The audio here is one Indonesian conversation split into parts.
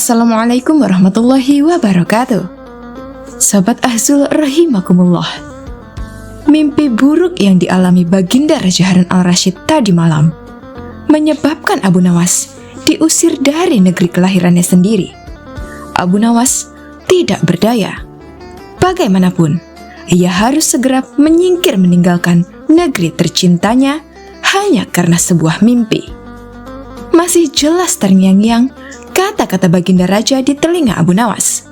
Assalamualaikum warahmatullahi wabarakatuh. Sahabat Ahzul rahimakumullah. Mimpi buruk yang dialami Baginda Raja Harun al-Rasyid tadi malam menyebabkan Abu Nawas diusir dari negeri kelahirannya sendiri. Abu Nawas tidak berdaya. Bagaimanapun, ia harus segera meninggalkan negeri tercintanya hanya karena sebuah mimpi. Masih jelas terngiang-ngiang kata-kata Baginda Raja di telinga Abu Nawas.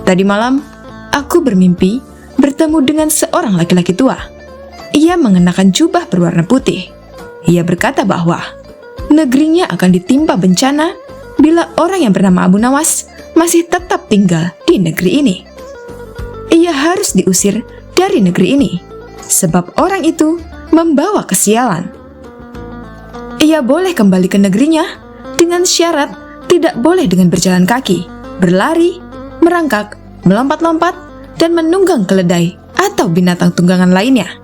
Tadi malam, aku bermimpi bertemu dengan seorang laki-laki tua. Ia mengenakan jubah berwarna putih. Ia berkata bahwa negerinya akan ditimpa bencana bila orang yang bernama Abu Nawas masih tetap tinggal di negeri ini. Ia harus diusir dari negeri ini, sebab orang itu membawa kesialan. Ia boleh kembali ke negerinya dengan syarat tidak boleh dengan berjalan kaki, berlari, merangkak, melompat-lompat, dan menunggang keledai atau binatang tunggangan lainnya.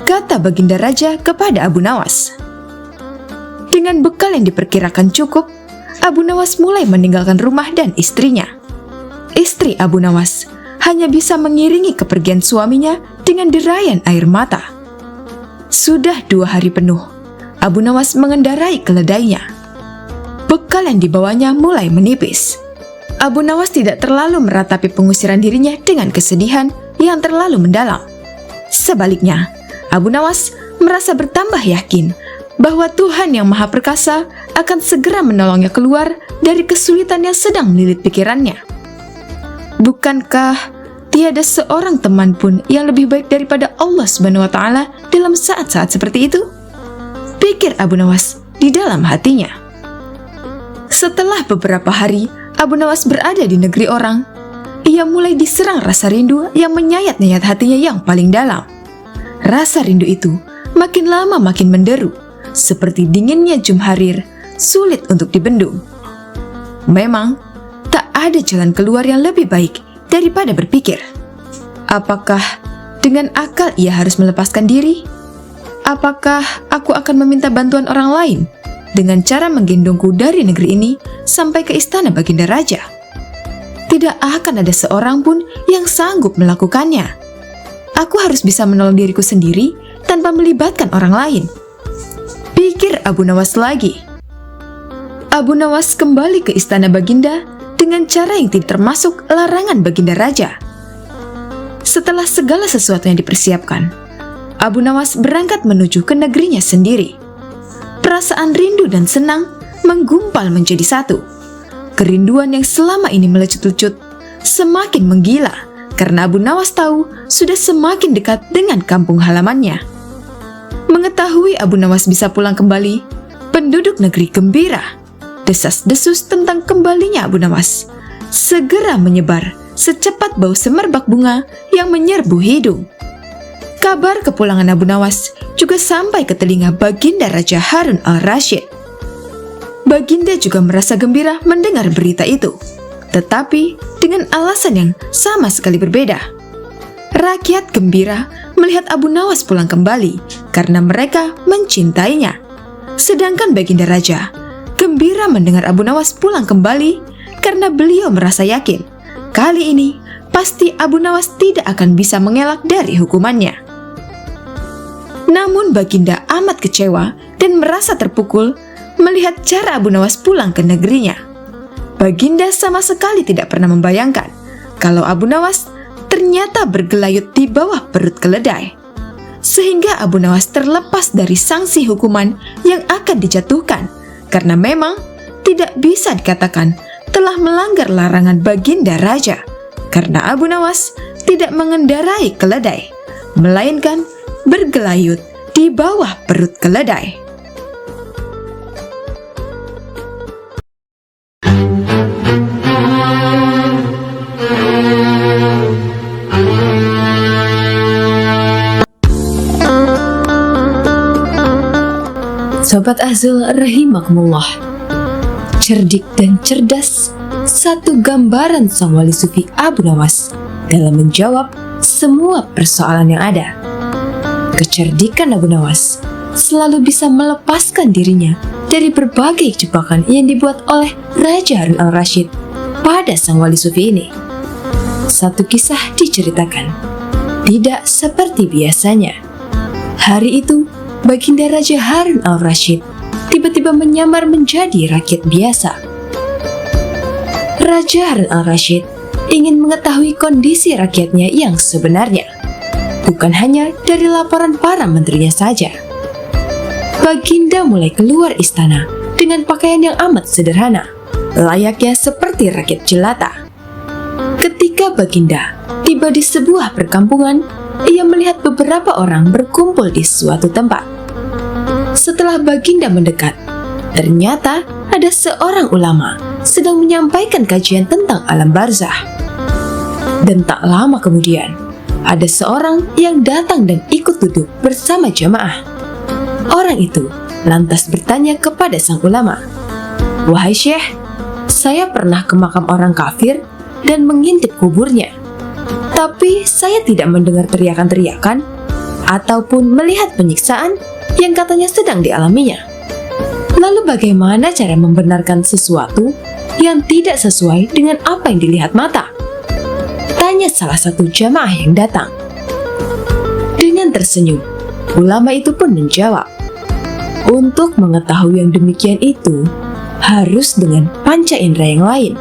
Kata Baginda Raja kepada Abu Nawas. Dengan bekal yang diperkirakan cukup, Abu Nawas mulai meninggalkan rumah dan istrinya. Istri Abu Nawas hanya bisa mengiringi kepergian suaminya dengan derayan air mata. Sudah 2 hari penuh, Abu Nawas mengendarai keledainya. Bekal yang dibawanya mulai menipis. Abu Nawas tidak terlalu meratapi pengusiran dirinya dengan kesedihan yang terlalu mendalam. Sebaliknya, Abu Nawas merasa bertambah yakin bahwa Tuhan yang Maha Perkasa akan segera menolongnya keluar dari kesulitan yang sedang melilit pikirannya. Bukankah tiada seorang teman pun yang lebih baik daripada Allah Subhanahu wa Ta'ala dalam saat-saat seperti itu? Pikir Abu Nawas di dalam hatinya. Setelah beberapa hari Abu Nawas berada di negeri orang, ia mulai diserang rasa rindu yang menyayat-nyayat hatinya yang paling dalam. Rasa rindu itu makin lama makin menderu, seperti dinginnya jumharir, sulit untuk dibendung. Memang, tak ada jalan keluar yang lebih baik daripada berpikir. Apakah dengan akal ia harus melepaskan diri? Apakah aku akan meminta bantuan orang lain dengan cara menggendongku dari negeri ini sampai ke istana Baginda Raja? Tidak akan ada seorang pun yang sanggup melakukannya. Aku harus bisa menolong diriku sendiri tanpa melibatkan orang lain. Pikir Abu Nawas lagi. Abu Nawas kembali ke istana Baginda dengan cara yang tidak termasuk larangan Baginda Raja. Setelah segala sesuatu yang dipersiapkan, Abu Nawas berangkat menuju ke negerinya sendiri. Perasaan rindu dan senang menggumpal menjadi satu. Kerinduan yang selama ini melecut-lecut semakin menggila karena Abu Nawas tahu sudah semakin dekat dengan kampung halamannya. Mengetahui Abu Nawas bisa pulang kembali, penduduk negeri gembira. Desas-desus tentang kembalinya Abu Nawas segera menyebar secepat bau semerbak bunga yang menyerbu hidung. Kabar kepulangan Abu Nawas juga sampai ke telinga Baginda Raja Harun al-Rasyid. Baginda juga merasa gembira mendengar berita itu, tetapi dengan alasan yang sama sekali berbeda. Rakyat gembira melihat Abu Nawas pulang kembali karena mereka mencintainya. Sedangkan Baginda Raja gembira mendengar Abu Nawas pulang kembali karena beliau merasa yakin kali ini pasti Abu Nawas tidak akan bisa mengelak dari hukumannya. Namun Baginda amat kecewa dan merasa terpukul melihat cara Abu Nawas pulang ke negerinya. Baginda sama sekali tidak pernah membayangkan kalau Abu Nawas ternyata bergelayut di bawah perut keledai. Sehingga Abu Nawas terlepas dari sanksi hukuman yang akan dijatuhkan karena memang tidak bisa dikatakan telah melanggar larangan Baginda Raja karena Abu Nawas tidak mengendarai keledai, melainkan bergelayut di bawah perut keledai. Sobat Ahzul rahimakumullah. Cerdik dan cerdas, satu gambaran sang wali sufi Abu Nawas dalam menjawab semua persoalan yang ada. Kecerdikan Abu Nawas selalu bisa melepaskan dirinya dari berbagai jebakan yang dibuat oleh Raja Harun al-Rasyid pada sang wali sufi ini. Satu kisah diceritakan, tidak seperti biasanya. Hari itu, Baginda Raja Harun al-Rasyid tiba-tiba menyamar menjadi rakyat biasa. Raja Harun al-Rasyid ingin mengetahui kondisi rakyatnya yang sebenarnya, bukan hanya dari laporan para menterinya saja. Baginda mulai keluar istana dengan pakaian yang amat sederhana, layaknya seperti rakyat jelata. Ketika Baginda tiba di sebuah perkampungan, ia melihat beberapa orang berkumpul di suatu tempat. Setelah Baginda mendekat, ternyata ada seorang ulama sedang menyampaikan kajian tentang alam barzah. Dan tak lama kemudian, ada seorang yang datang dan ikut duduk bersama jamaah. Orang itu lantas bertanya kepada sang ulama, "Wahai Syekh, saya pernah ke makam orang kafir dan mengintip kuburnya. Tapi saya tidak mendengar teriakan-teriakan ataupun melihat penyiksaan yang katanya sedang dialaminya. Lalu bagaimana cara membenarkan sesuatu yang tidak sesuai dengan apa yang dilihat mata?" Tanya salah satu jamaah yang datang. Dengan tersenyum, ulama itu pun menjawab, "Untuk mengetahui yang demikian itu, harus dengan panca indera yang lain.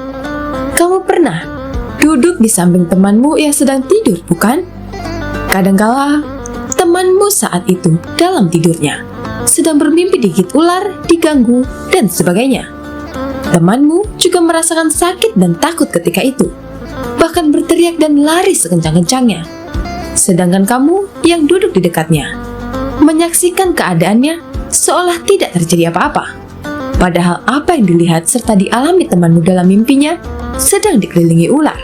Kamu pernah duduk di samping temanmu yang sedang tidur, bukan? Kadangkala, temanmu saat itu dalam tidurnya sedang bermimpi digigit ular, diganggu, dan sebagainya. Temanmu juga merasakan sakit dan takut ketika itu, bahkan berteriak dan lari sekencang-kencangnya. Sedangkan kamu yang duduk di dekatnya, menyaksikan keadaannya seolah tidak terjadi apa-apa. Padahal apa yang dilihat serta dialami temanmu dalam mimpinya sedang dikelilingi ular.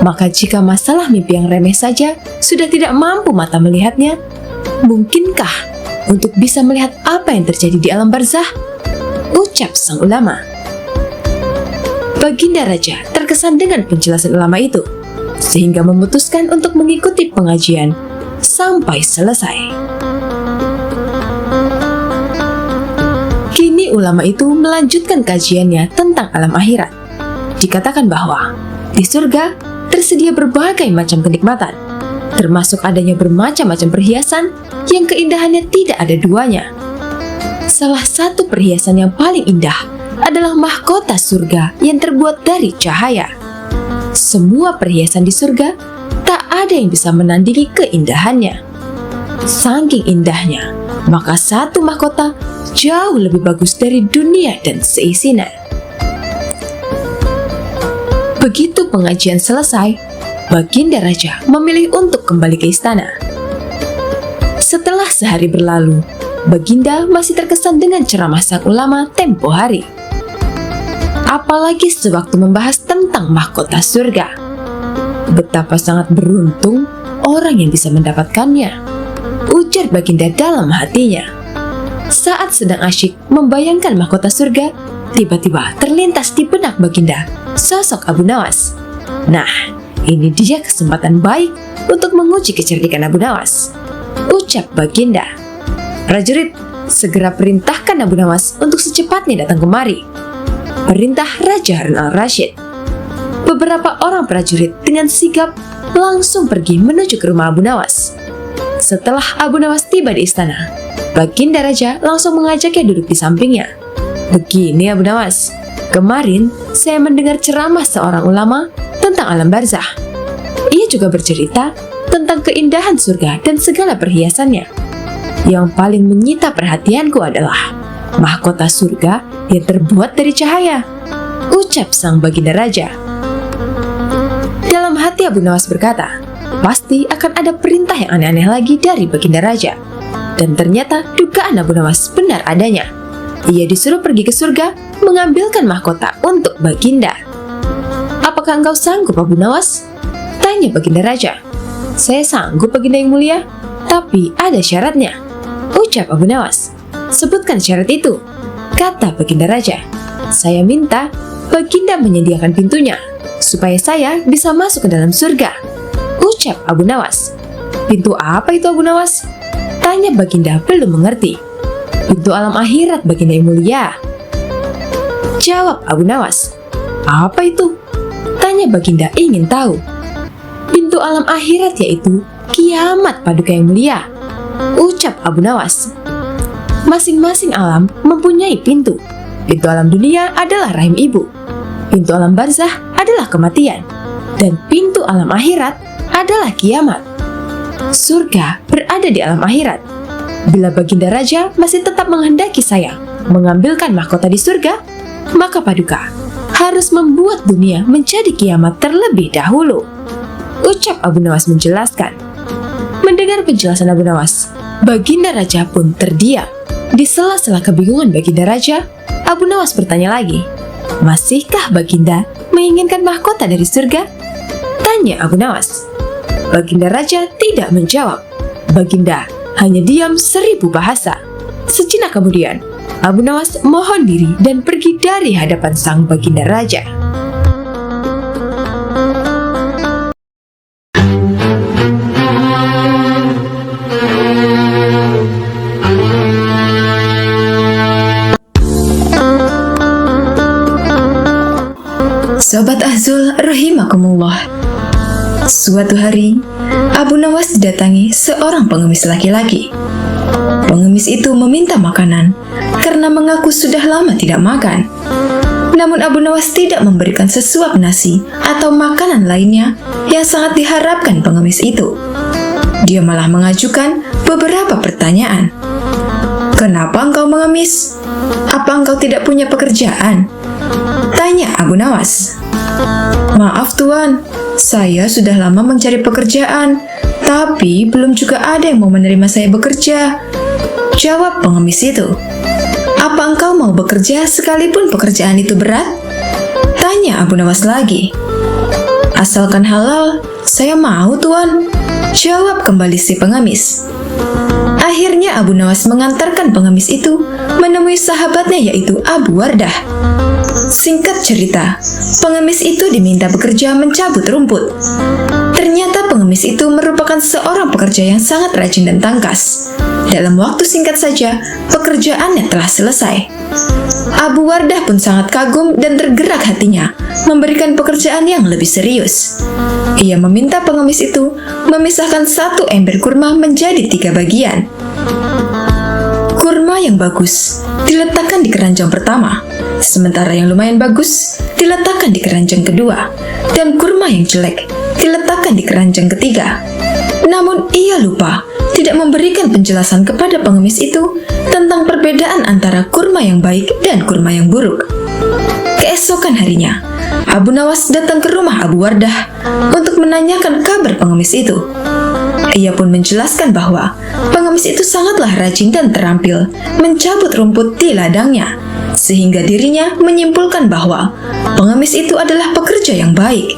Maka jika masalah mimpi yang remeh saja sudah tidak mampu mata melihatnya, mungkinkah untuk bisa melihat apa yang terjadi di alam barzah?" Ucap sang ulama. Baginda Raja terkesan dengan penjelasan ulama itu, sehingga memutuskan untuk mengikuti pengajian sampai selesai. Kini ulama itu melanjutkan kajiannya tentang alam akhirat. Dikatakan bahwa di surga tersedia berbagai macam kenikmatan, termasuk adanya bermacam-macam perhiasan yang keindahannya tidak ada duanya. Salah satu perhiasan yang paling indah adalah mahkota surga yang terbuat dari cahaya. Semua perhiasan di surga tak ada yang bisa menandingi keindahannya. Saking indahnya, maka satu mahkota jauh lebih bagus dari dunia dan seisinya. Begitu pengajian selesai, Baginda Raja memilih untuk kembali ke istana. Setelah sehari berlalu, Baginda masih terkesan dengan ceramah sang ulama tempo hari. Apalagi sewaktu membahas tentang mahkota surga. Betapa sangat beruntung orang yang bisa mendapatkannya, ujar Baginda dalam hatinya. Saat sedang asyik membayangkan mahkota surga, tiba-tiba terlintas di benak Baginda sosok Abu Nawas. Nah, ini dia kesempatan baik untuk menguji kecerdikan Abu Nawas, ucap Baginda. "Prajurit, segera perintahkan Abu Nawas untuk secepatnya datang kemari," perintah Raja Harun al-Rasyid. Beberapa orang prajurit dengan sigap langsung pergi menuju ke rumah Abu Nawas. Setelah Abu Nawas tiba di istana, Baginda Raja langsung mengajaknya duduk di sampingnya. "Begini Abu Nawas, kemarin saya mendengar ceramah seorang ulama tentang alam barzah. Ia juga bercerita tentang keindahan surga dan segala perhiasannya. Yang paling menyita perhatianku adalah mahkota surga yang terbuat dari cahaya," ucap sang Baginda Raja. Dalam hati Abu Nawas berkata, pasti akan ada perintah yang aneh-aneh lagi dari Baginda Raja. Dan ternyata dugaan Abu Nawas benar adanya. Ia disuruh pergi ke surga mengambilkan mahkota untuk Baginda. "Apakah engkau sanggup Abu Nawas?" tanya Baginda Raja. "Saya sanggup Baginda yang mulia, tapi ada syaratnya," ucap Abu Nawas. "Sebutkan syarat itu," kata Baginda Raja. "Saya minta Baginda menyediakan pintunya, supaya saya bisa masuk ke dalam surga," ucap Abu Nawas. "Pintu apa itu Abu Nawas?" tanya Baginda belum mengerti. Pintu alam akhirat baginda yang mulia. Jawab Abu Nawas. Apa itu? Tanya baginda ingin tahu. Pintu alam akhirat yaitu kiamat paduka yang mulia. Ucap Abu Nawas. Masing-masing alam mempunyai pintu. Pintu alam dunia adalah rahim ibu. Pintu alam barzah adalah kematian. Dan pintu alam akhirat adalah kiamat. Surga berada di alam akhirat. Bila baginda raja masih tetap menghendaki saya mengambilkan mahkota di surga, maka paduka harus membuat dunia menjadi kiamat terlebih dahulu. Ucap Abu Nawas menjelaskan. Mendengar penjelasan Abu Nawas, baginda raja pun terdiam. Di sela-sela kebingungan baginda raja, Abu Nawas bertanya lagi, masihkah baginda menginginkan mahkota dari surga? Tanya Abu Nawas. Baginda raja tidak menjawab. Baginda hanya diam 1000 bahasa. Sejenak kemudian, Abu Nawas mohon diri dan pergi dari hadapan sang baginda raja. Sobat Ahzul rahimakumullah. Suatu hari, Abu Nawas didatangi seorang pengemis laki-laki. Pengemis itu meminta makanan karena mengaku sudah lama tidak makan. Namun Abu Nawas tidak memberikan sesuap nasi atau makanan lainnya yang sangat diharapkan pengemis itu. Dia malah mengajukan beberapa pertanyaan. Kenapa engkau mengemis? Apa engkau tidak punya pekerjaan? Tanya Abu Nawas. Maaf Tuan, saya sudah lama mencari pekerjaan, tapi belum juga ada yang mau menerima saya bekerja. Jawab pengemis itu. Apa engkau mau bekerja sekalipun pekerjaan itu berat? Tanya Abu Nawas lagi. Asalkan halal, saya mau Tuan. Jawab kembali si pengemis. Akhirnya Abu Nawas mengantarkan pengemis itu menemui sahabatnya yaitu Abu Wardah. Singkat cerita, pengemis itu diminta bekerja mencabut rumput. Ternyata pengemis itu merupakan seorang pekerja yang sangat rajin dan tangkas. Dalam waktu singkat saja, pekerjaannya telah selesai. Abu Wardah pun sangat kagum dan tergerak hatinya memberikan pekerjaan yang lebih serius. Ia meminta pengemis itu memisahkan 1 ember kurma menjadi 3 bagian. Kurma yang bagus diletakkan di keranjang pertama, sementara yang lumayan bagus diletakkan di keranjang kedua, dan kurma yang jelek diletakkan di keranjang ketiga. Namun ia lupa tidak memberikan penjelasan kepada pengemis itu tentang perbedaan antara kurma yang baik dan kurma yang buruk. Keesokan harinya, Abu Nawas datang ke rumah Abu Wardah untuk menanyakan kabar pengemis itu. Ia pun menjelaskan bahwa pengemis itu sangatlah rajin dan terampil mencabut rumput di ladangnya, sehingga dirinya menyimpulkan bahwa pengemis itu adalah pekerja yang baik.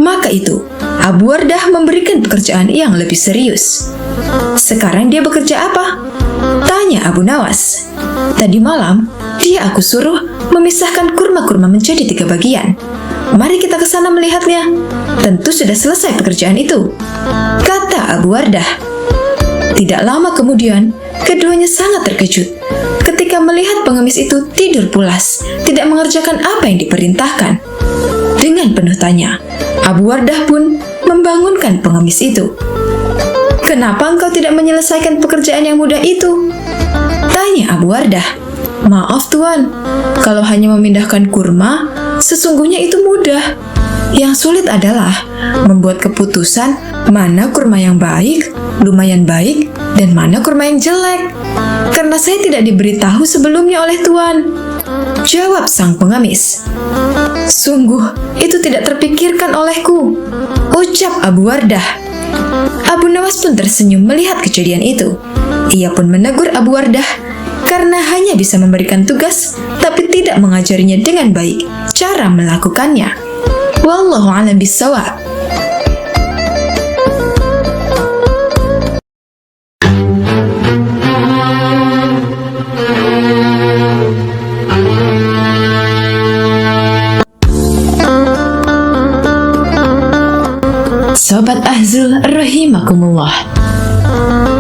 Maka itu, Abu Wardah memberikan pekerjaan yang lebih serius. Sekarang dia bekerja apa? Tanya Abu Nawas. Tadi malam, dia aku suruh memisahkan kurma-kurma menjadi 3 bagian. Mari kita ke sana melihatnya. Tentu sudah selesai pekerjaan itu, kata Abu Wardah. Tidak lama kemudian, keduanya sangat terkejut ketika melihat pengemis itu tidur pulas, tidak mengerjakan apa yang diperintahkan. Dengan penuh tanya, Abu Wardah pun membangunkan pengemis itu. Kenapa engkau tidak menyelesaikan pekerjaan yang mudah itu? Tanya Abu Wardah. Maaf Tuan, kalau hanya memindahkan kurma, sesungguhnya itu mudah. Yang sulit adalah membuat keputusan mana kurma yang baik, lumayan baik, dan mana kurma yang jelek. Karena saya tidak diberitahu sebelumnya oleh Tuan. Jawab sang pengemis. Sungguh, itu tidak terpikirkan olehku, ucap Abu Wardah. Abu Nawas pun tersenyum melihat kejadian itu. Ia pun menegur Abu Wardah karena hanya bisa memberikan tugas, tapi tidak mengajarinya dengan baik cara melakukannya. Wallahu a'lam bishawab. Sobat Ahzul rahimakumullah.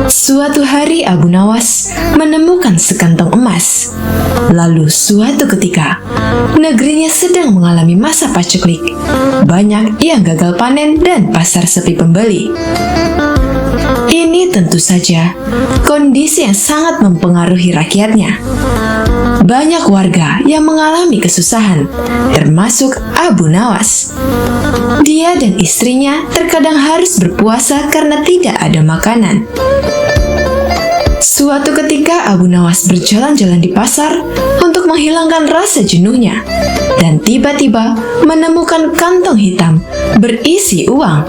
Suatu hari Abu Nawas menemukan sekantong emas. Lalu suatu ketika, negerinya sedang mengalami masa paceklik. Banyak yang gagal panen dan pasar sepi pembeli. Ini tentu saja kondisi yang sangat mempengaruhi rakyatnya. Banyak warga yang mengalami kesusahan, termasuk Abu Nawas. Dia dan istrinya terkadang harus berpuasa karena tidak ada makanan. Suatu ketika Abu Nawas berjalan-jalan di pasar untuk menghilangkan rasa jenuhnya dan tiba-tiba menemukan kantong hitam berisi uang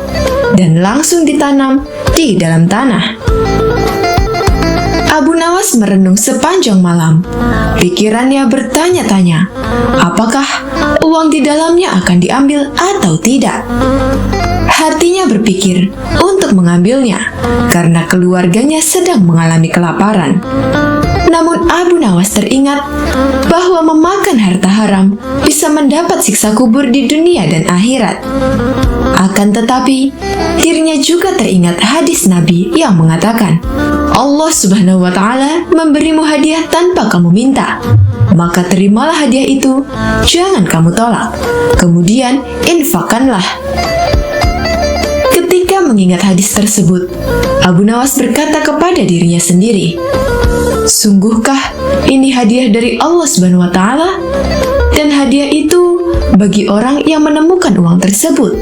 dan langsung ditanam di dalam tanah. Abu Nawas merenung sepanjang malam. Pikirannya bertanya-tanya, apakah uang di dalamnya akan diambil atau tidak? Hatinya berpikir untuk mengambilnya karena keluarganya sedang mengalami kelaparan. Namun Abu Nawas teringat bahwa memakan harta haram bisa mendapat siksa kubur di dunia dan akhirat. Akan tetapi, dirinya juga teringat hadis Nabi yang mengatakan, Allah Subhanahu wa Ta'ala memberimu hadiah tanpa kamu minta. Maka terimalah hadiah itu, jangan kamu tolak. Kemudian infakkanlah. Ketika mengingat hadis tersebut, Abu Nawas berkata kepada dirinya sendiri, sungguhkah ini hadiah dari Allah Subhanahu wa Ta'ala? Dan hadiah itu bagi orang yang menemukan uang tersebut.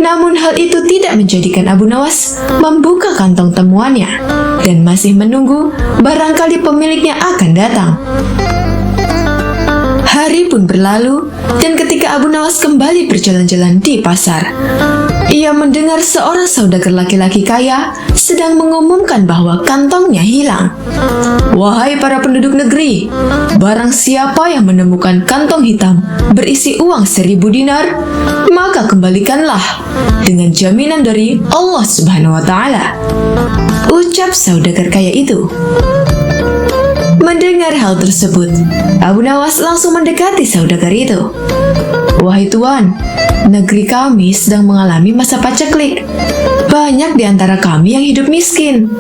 Namun hal itu tidak menjadikan Abu Nawas membuka kantong temuannya dan masih menunggu barangkali pemiliknya akan datang. Hari pun berlalu dan ketika Abu Nawas kembali berjalan-jalan di pasar, ia mendengar seorang saudagar laki-laki kaya sedang mengumumkan bahwa kantongnya hilang. Wahai para penduduk negeri, barang siapa yang menemukan kantong hitam berisi uang 1000 dinar, maka kembalikanlah dengan jaminan dari Allah Subhanahu wa Ta'ala. Ucap saudagar kaya itu. Mendengar hal tersebut, Abu Nawas langsung mendekati saudagar itu. Wahai Tuan, negeri kami sedang mengalami masa paceklik. Banyak di antara kami yang hidup miskin.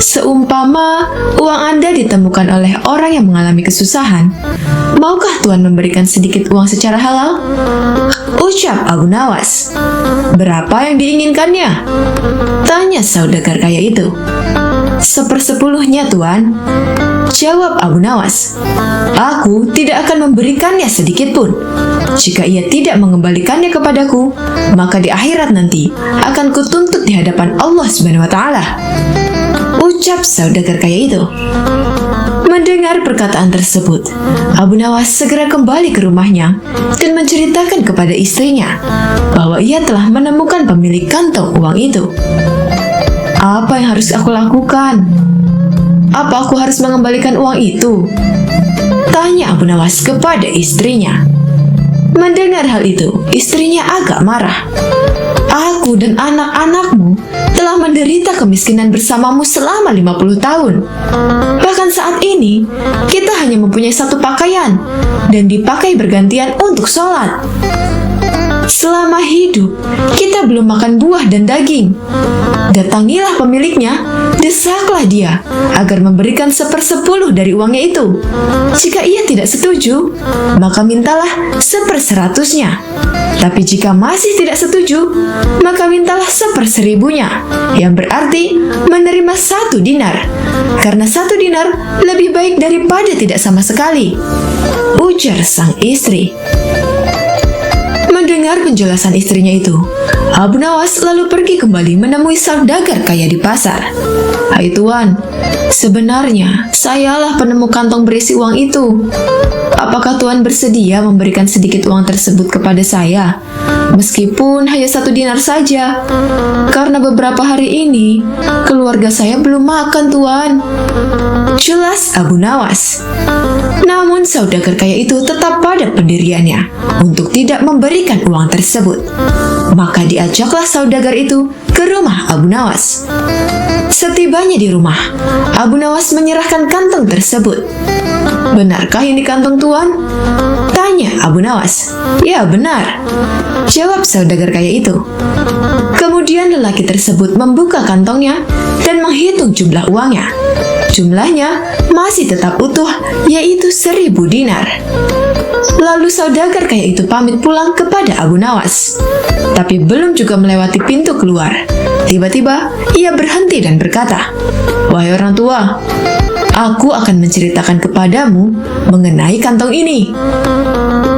Seumpama uang Anda ditemukan oleh orang yang mengalami kesusahan, maukah Tuan memberikan sedikit uang secara halal? Ucap Abu Nawas. Berapa yang diinginkannya? Tanya saudagar kaya itu. 1/10-nya, Tuan. Jawab Abu Nawas. Aku tidak akan memberikannya sedikit pun. Jika ia tidak mengembalikannya kepadaku, maka di akhirat nanti akan kutuntut di hadapan Allah Subhanahu wa Ta'ala. Ucap saudagar kaya itu. Mendengar perkataan tersebut, Abu Nawas segera kembali ke rumahnya dan menceritakan kepada istrinya bahwa ia telah menemukan pemilik kantong uang itu. Apa yang harus aku lakukan? Apa aku harus mengembalikan uang itu? Tanya Abu Nawas kepada istrinya. Mendengar hal itu, istrinya agak marah. Aku dan anak-anakmu telah menderita kemiskinan bersamamu selama 50 tahun. Bahkan saat ini, kita hanya mempunyai satu pakaian dan dipakai bergantian untuk sholat. Selama hidup, kita belum makan buah dan daging. Datangilah pemiliknya, desaklah dia agar memberikan 1/10 dari uangnya itu. Jika ia tidak setuju, maka mintalah 1/100-nya. Tapi jika masih tidak setuju, maka mintalah 1/1000-nya, yang berarti menerima 1 dinar. Karena 1 dinar lebih baik daripada tidak sama sekali. Ujar sang istri. Mendengar penjelasan istrinya itu, Abu Nawas lalu pergi kembali menemui saudagar kaya di pasar. Hai Tuan, sebenarnya sayalah penemu kantong berisi uang itu. Apakah Tuan bersedia memberikan sedikit uang tersebut kepada saya? Meskipun hanya 1 dinar saja. Karena beberapa hari ini, keluarga saya belum makan, Tuan. Jelas Abu Nawas. Namun saudagar kaya itu tetap pada pendiriannya untuk tidak memberikan uang tersebut. Maka diajaklah saudagar itu ke rumah Abu Nawas. Setibanya di rumah, Abu Nawas menyerahkan kantong tersebut. Benarkah ini kantong Tuan? Tanya Abu Nawas. Ya benar, jawab saudagar kaya itu. Kemudian Kemudian lelaki tersebut membuka kantongnya dan menghitung jumlah uangnya. Jumlahnya masih tetap utuh, yaitu 1.000 dinar. Lalu saudagar kaya itu pamit pulang kepada Abu Nawas. Tapi belum juga melewati pintu keluar, tiba-tiba ia berhenti dan berkata, "Wahai orang tua, aku akan menceritakan kepadamu mengenai kantong ini.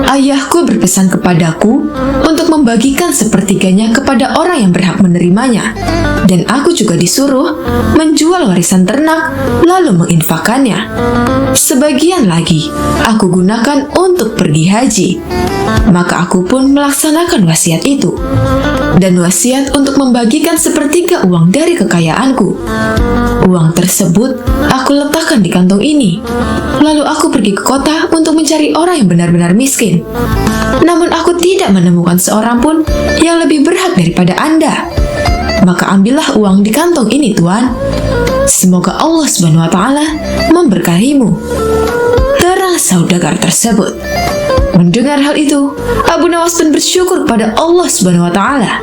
Ayahku berpesan kepadaku untuk membagikan sepertiganya kepada orang yang berhak menerimanya, dan aku juga disuruh menjual warisan ternak lalu menginfakannya. Sebagian lagi aku gunakan untuk pergi haji." Maka aku pun melaksanakan wasiat itu, dan wasiat untuk membagikan sepertiga uang dari kekayaanku. Uang tersebut aku letakkan di kantong ini. Lalu aku pergi ke kota untuk mencari orang yang benar-benar miskin. Namun aku tidak menemukan seorang pun yang lebih berhak daripada Anda. Maka ambillah uang di kantong ini, Tuan. Semoga Allah Subhanahu wa Ta'ala memberkahimu. Terang saudagar tersebut. Mendengar hal itu, Abu Nawas pun bersyukur kepada Allah Subhanahu wa Ta'ala.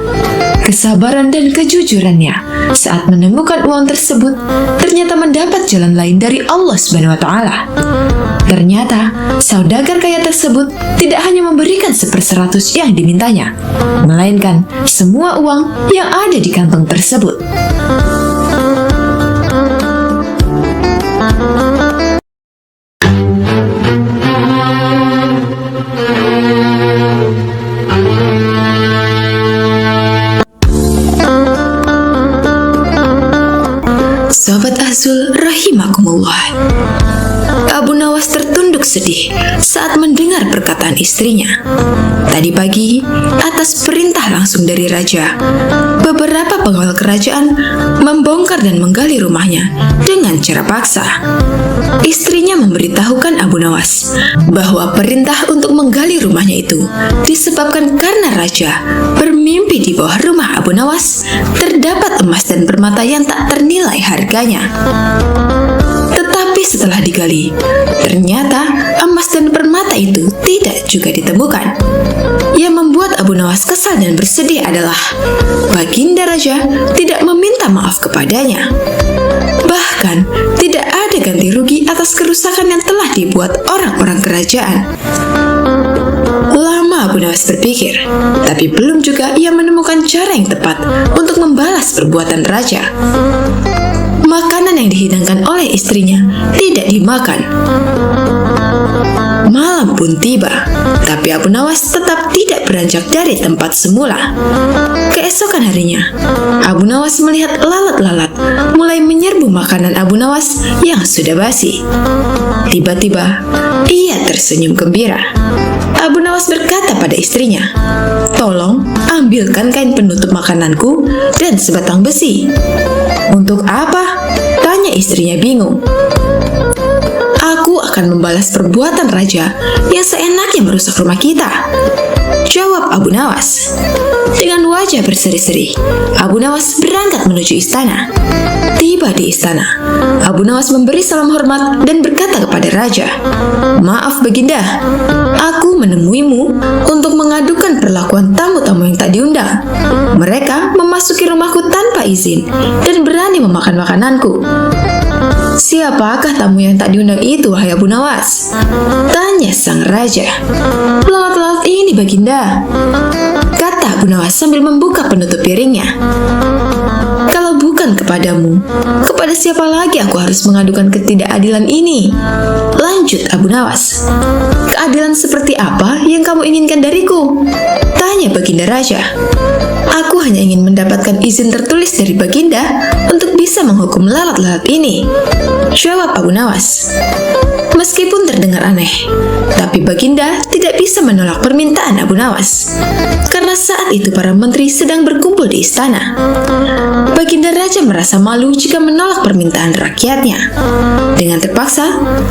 Kesabaran dan kejujurannya saat menemukan uang tersebut ternyata mendapat jalan lain dari Allah Subhanahu wa Ta'ala. Ternyata saudagar kaya tersebut tidak hanya memberikan 1/100 yang dimintanya, melainkan semua uang yang ada di kantong tersebut. Sobat Ahzul rahimakumullah, Abu Nawas tertunduk sedih saat mendengar perkataan istrinya. Tadi pagi, atas perintah langsung dari raja, beberapa pengawal kerajaan membongkar dan menggali rumahnya dengan cara paksa. Istrinya memberitahukan Abu Nawas bahwa perintah untuk menggali rumahnya itu disebabkan karena raja bermimpi di bawah rumah Abu Nawas terdapat emas dan permata yang tak ternilai harganya. Tetapi setelah digali, ternyata emas dan permata itu tidak juga ditemukan. Yang membuat Abu Nawas kesal dan bersedih adalah Baginda Raja tidak meminta maaf kepadanya. Bahkan tidak ada ganti rugi atas kerusakan yang telah dibuat orang-orang kerajaan. Lama Abu Nawas berpikir, tapi belum juga ia menemukan cara yang tepat untuk membalas perbuatan raja. Makanan yang dihidangkan oleh istrinya tidak dimakan. Malam pun tiba, tapi Abu Nawas tetap tidak beranjak dari tempat semula. Keesokan harinya, Abu Nawas melihat lalat-lalat mulai menyerbu makanan Abu Nawas yang sudah basi. Tiba-tiba, ia tersenyum gembira. Abu Nawas berkata pada istrinya, "Tolong ambilkan kain penutup makananku dan sebatang besi." "Untuk apa?" tanya istrinya bingung. "Aku akan membalas perbuatan raja yang seenaknya merusak rumah kita," jawab Abu Nawas. Dengan wajah berseri-seri, Abu Nawas berangkat menuju istana. Tiba di istana, Abu Nawas memberi salam hormat dan berkata kepada raja, "Maaf Baginda, aku menemuimu untuk mengadukan perlakuan tamu-tamu yang tak diundang. Mereka memasuki rumahku tanpa izin dan berani memakan makananku." "Siapakah tamu yang tak diundang itu, wahai Abu Nawas?" tanya sang raja. "Lalat-lalat ini, Baginda," kata Abu Nawas sambil membuka penutup piringnya. "Kalau bukan kepadamu, kepada siapa lagi aku harus mengadukan ketidakadilan ini?" lanjut Abu Nawas. "Keadilan seperti apa yang kamu inginkan dariku?" tanya Baginda Raja. "Aku hanya ingin mendapatkan izin tertulis dari Baginda untuk bisa menghukum lalat-lalat ini," jawab Abu Nawas. Meskipun terdengar aneh, tapi Baginda tidak bisa menolak permintaan Abu Nawas. Karena saat itu para menteri sedang berkumpul di istana. Baginda Raja merasa malu jika menolak permintaan rakyatnya. Dengan terpaksa,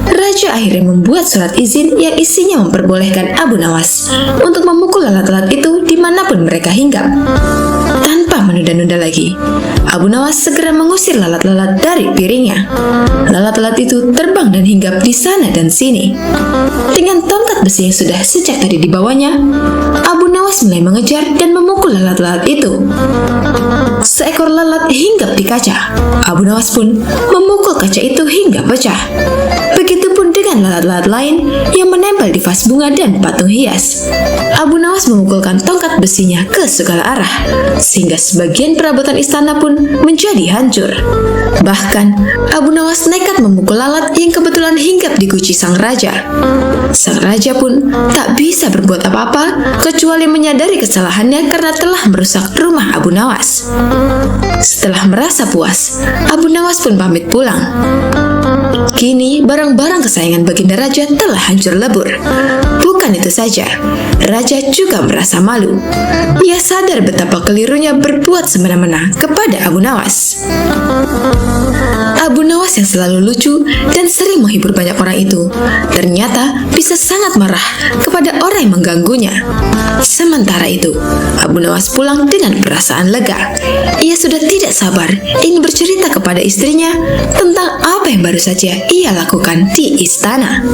Raja akhirnya membuat surat izin yang isinya memperbolehkan Abu Nawas untuk memukul lalat-lalat itu dimanapun mereka hinggap. Tanpa menunda-nunda lagi, Abu Nawas segera mengusir lalat-lalat dari piringnya. Lalat-lalat itu terbang dan hinggap di sana dan sini. Dengan tongkat besi yang sudah sejak tadi dibawanya, Abu Nawas Nawas mulai mengejar dan memukul lalat-lalat itu. Seekor lalat hinggap di kaca. Abu Nawas pun memukul kaca itu hingga pecah. Begitupun dengan lalat-lalat lain yang menempel di vas bunga dan patung hias. Abu Nawas memukulkan tongkat besinya ke segala arah, sehingga sebagian perabotan istana pun menjadi hancur. Bahkan, Abu Nawas nekat memukul lalat yang kebetulan hinggap di guci sang raja. Sang raja pun tak bisa berbuat apa-apa kecuali menyadari kesalahannya karena telah merusak rumah Abu Nawas. Setelah merasa puas, Abu Nawas pun pamit pulang. Kini, barang-barang kesayangan Baginda Raja telah hancur lebur. Bukan itu saja, Raja juga merasa malu. Ia sadar betapa kelirunya berbuat semena-mena kepada Abu Nawas. Abu Nawas yang selalu lucu dan sering menghibur banyak orang itu, ternyata bisa sangat marah kepada orang yang mengganggunya. Sementara itu, Abu Nawas pulang dengan perasaan lega. Ia sudah tidak sabar ingin bercerita kepada istrinya tentang apa yang baru saja ia lakukan di istana.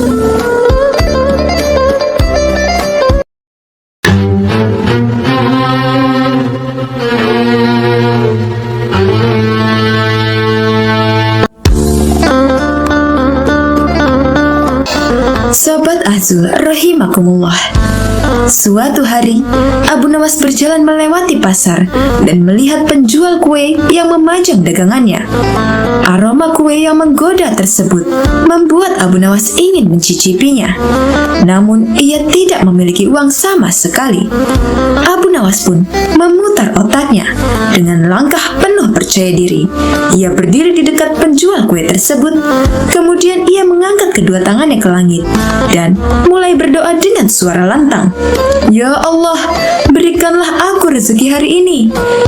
Sobat Azul rahimakumullah. Suatu hari, Abu Nawas berjalan melewati pasar dan melihat penjual kue yang memajang dagangannya. Aroma kue yang menggoda tersebut membuat Abu Nawas ingin mencicipinya. Namun, ia tidak memiliki uang sama sekali. Abu Nawas pun memutar otaknya. Dengan langkah penuh percaya diri, ia berdiri di dekat penjual kue tersebut. Kemudian ia mengangkat kedua tangannya ke langit dan mulai berdoa dengan suara lantang. Ya Allah, berikanlah aku rezeki hari ini.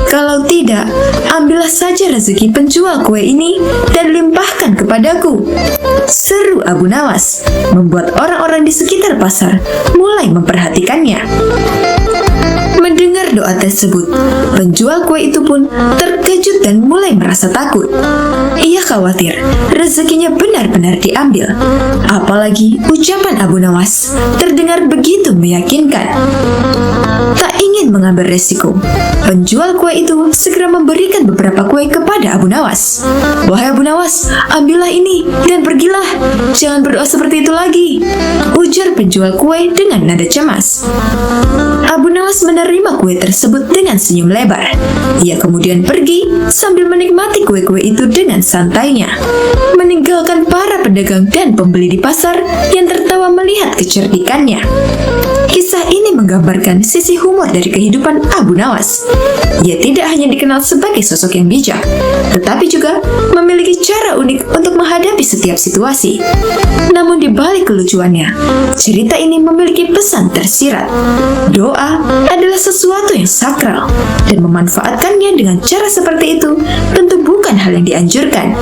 Kalau tidak, ambillah saja rezeki penjual kue ini dan limpahkan kepadaku. Seru Abu Nawas, membuat orang-orang di sekitar pasar mulai memperhatikannya. Mendengar doa tersebut, penjual kue itu pun terkejut dan mulai merasa takut. Ia khawatir rezekinya benar-benar diambil. Apalagi ucapan Abu Nawas terdengar begitu meyakinkan. Tak ingin mengambil resiko, penjual kue itu segera memberikan beberapa kue kepada Abu Nawas. Wahai Abu Nawas, ambillah ini dan pergilah. Jangan berdoa seperti itu lagi, ujar penjual kue dengan nada cemas. Abu Nawas menerima kue tersebut dengan senyum lebar. Ia kemudian pergi sambil menikmati kue-kue itu dengan santainya, meninggalkan para pedagang dan pembeli di pasar yang tertawa melihat kecerdikannya. Kisah ini menggambarkan sisi humor dari kehidupan Abu Nawas. Ia tidak hanya dikenal sebagai sosok yang bijak, tetapi juga memiliki cara unik untuk menghadapi setiap situasi. Namun di balik kelucuannya, cerita ini memiliki pesan tersirat. Doa adalah sesuatu yang sakral, dan memanfaatkannya dengan cara seperti itu tentu bukan hal yang dianjurkan.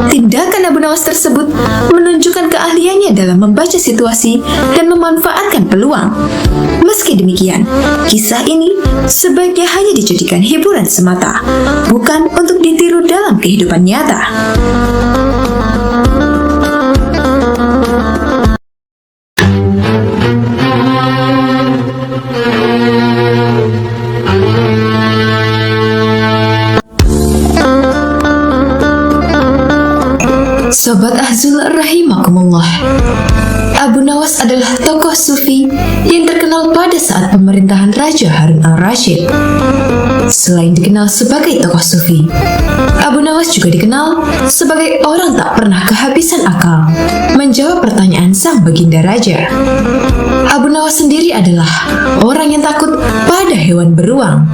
Tindakan Abu Nawas tersebut menunjukkan keahliannya dalam membaca situasi dan memanfaatkan peluang. Meski demikian, kisah ini sebaiknya hanya dijadikan hiburan semata, bukan untuk ditiru dalam kehidupan nyata. Sobat Azul rahimakumullah. Abu Nawas adalah tokoh sufi yang terkenal pada saat pemerintahan Raja Harun al-Rashid. Selain dikenal sebagai tokoh sufi, Abu Nawas juga dikenal sebagai orang tak pernah kehabisan akal menjawab pertanyaan sang baginda raja. Abu Nawas sendiri adalah orang yang takut pada hewan beruang.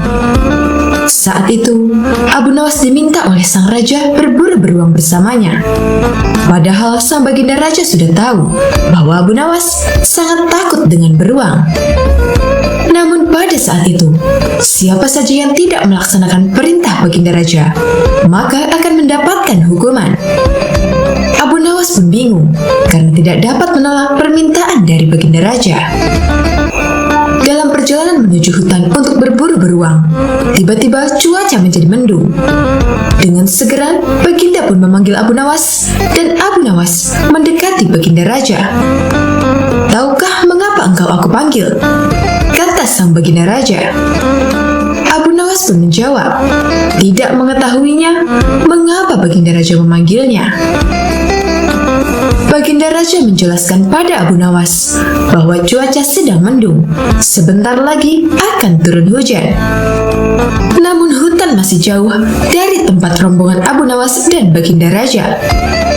Saat itu, Abu Nawas diminta oleh sang raja berburu beruang bersamanya. Padahal sang baginda raja sudah tahu bahwa Abu Nawas sangat takut dengan beruang. Namun pada saat itu, siapa saja yang tidak melaksanakan perintah baginda raja, maka akan mendapatkan hukuman. Abu Nawas pun bingung karena tidak dapat menolak permintaan dari baginda raja. Dalam perjalanan menuju hutan untuk berburu beruang, tiba-tiba cuaca menjadi mendung. Dengan segera, baginda pun memanggil Abu Nawas, dan Abu Nawas mendekati baginda raja. "Tahukah mengapa engkau aku panggil?" kata sang baginda raja? Abu Nawas pun menjawab, tidak mengetahuinya mengapa baginda raja memanggilnya. Baginda raja menjelaskan pada Abu Nawas bahwa cuaca sedang mendung, sebentar lagi akan turun hujan. Namun hutan masih jauh dari tempat rombongan Abu Nawas dan baginda raja.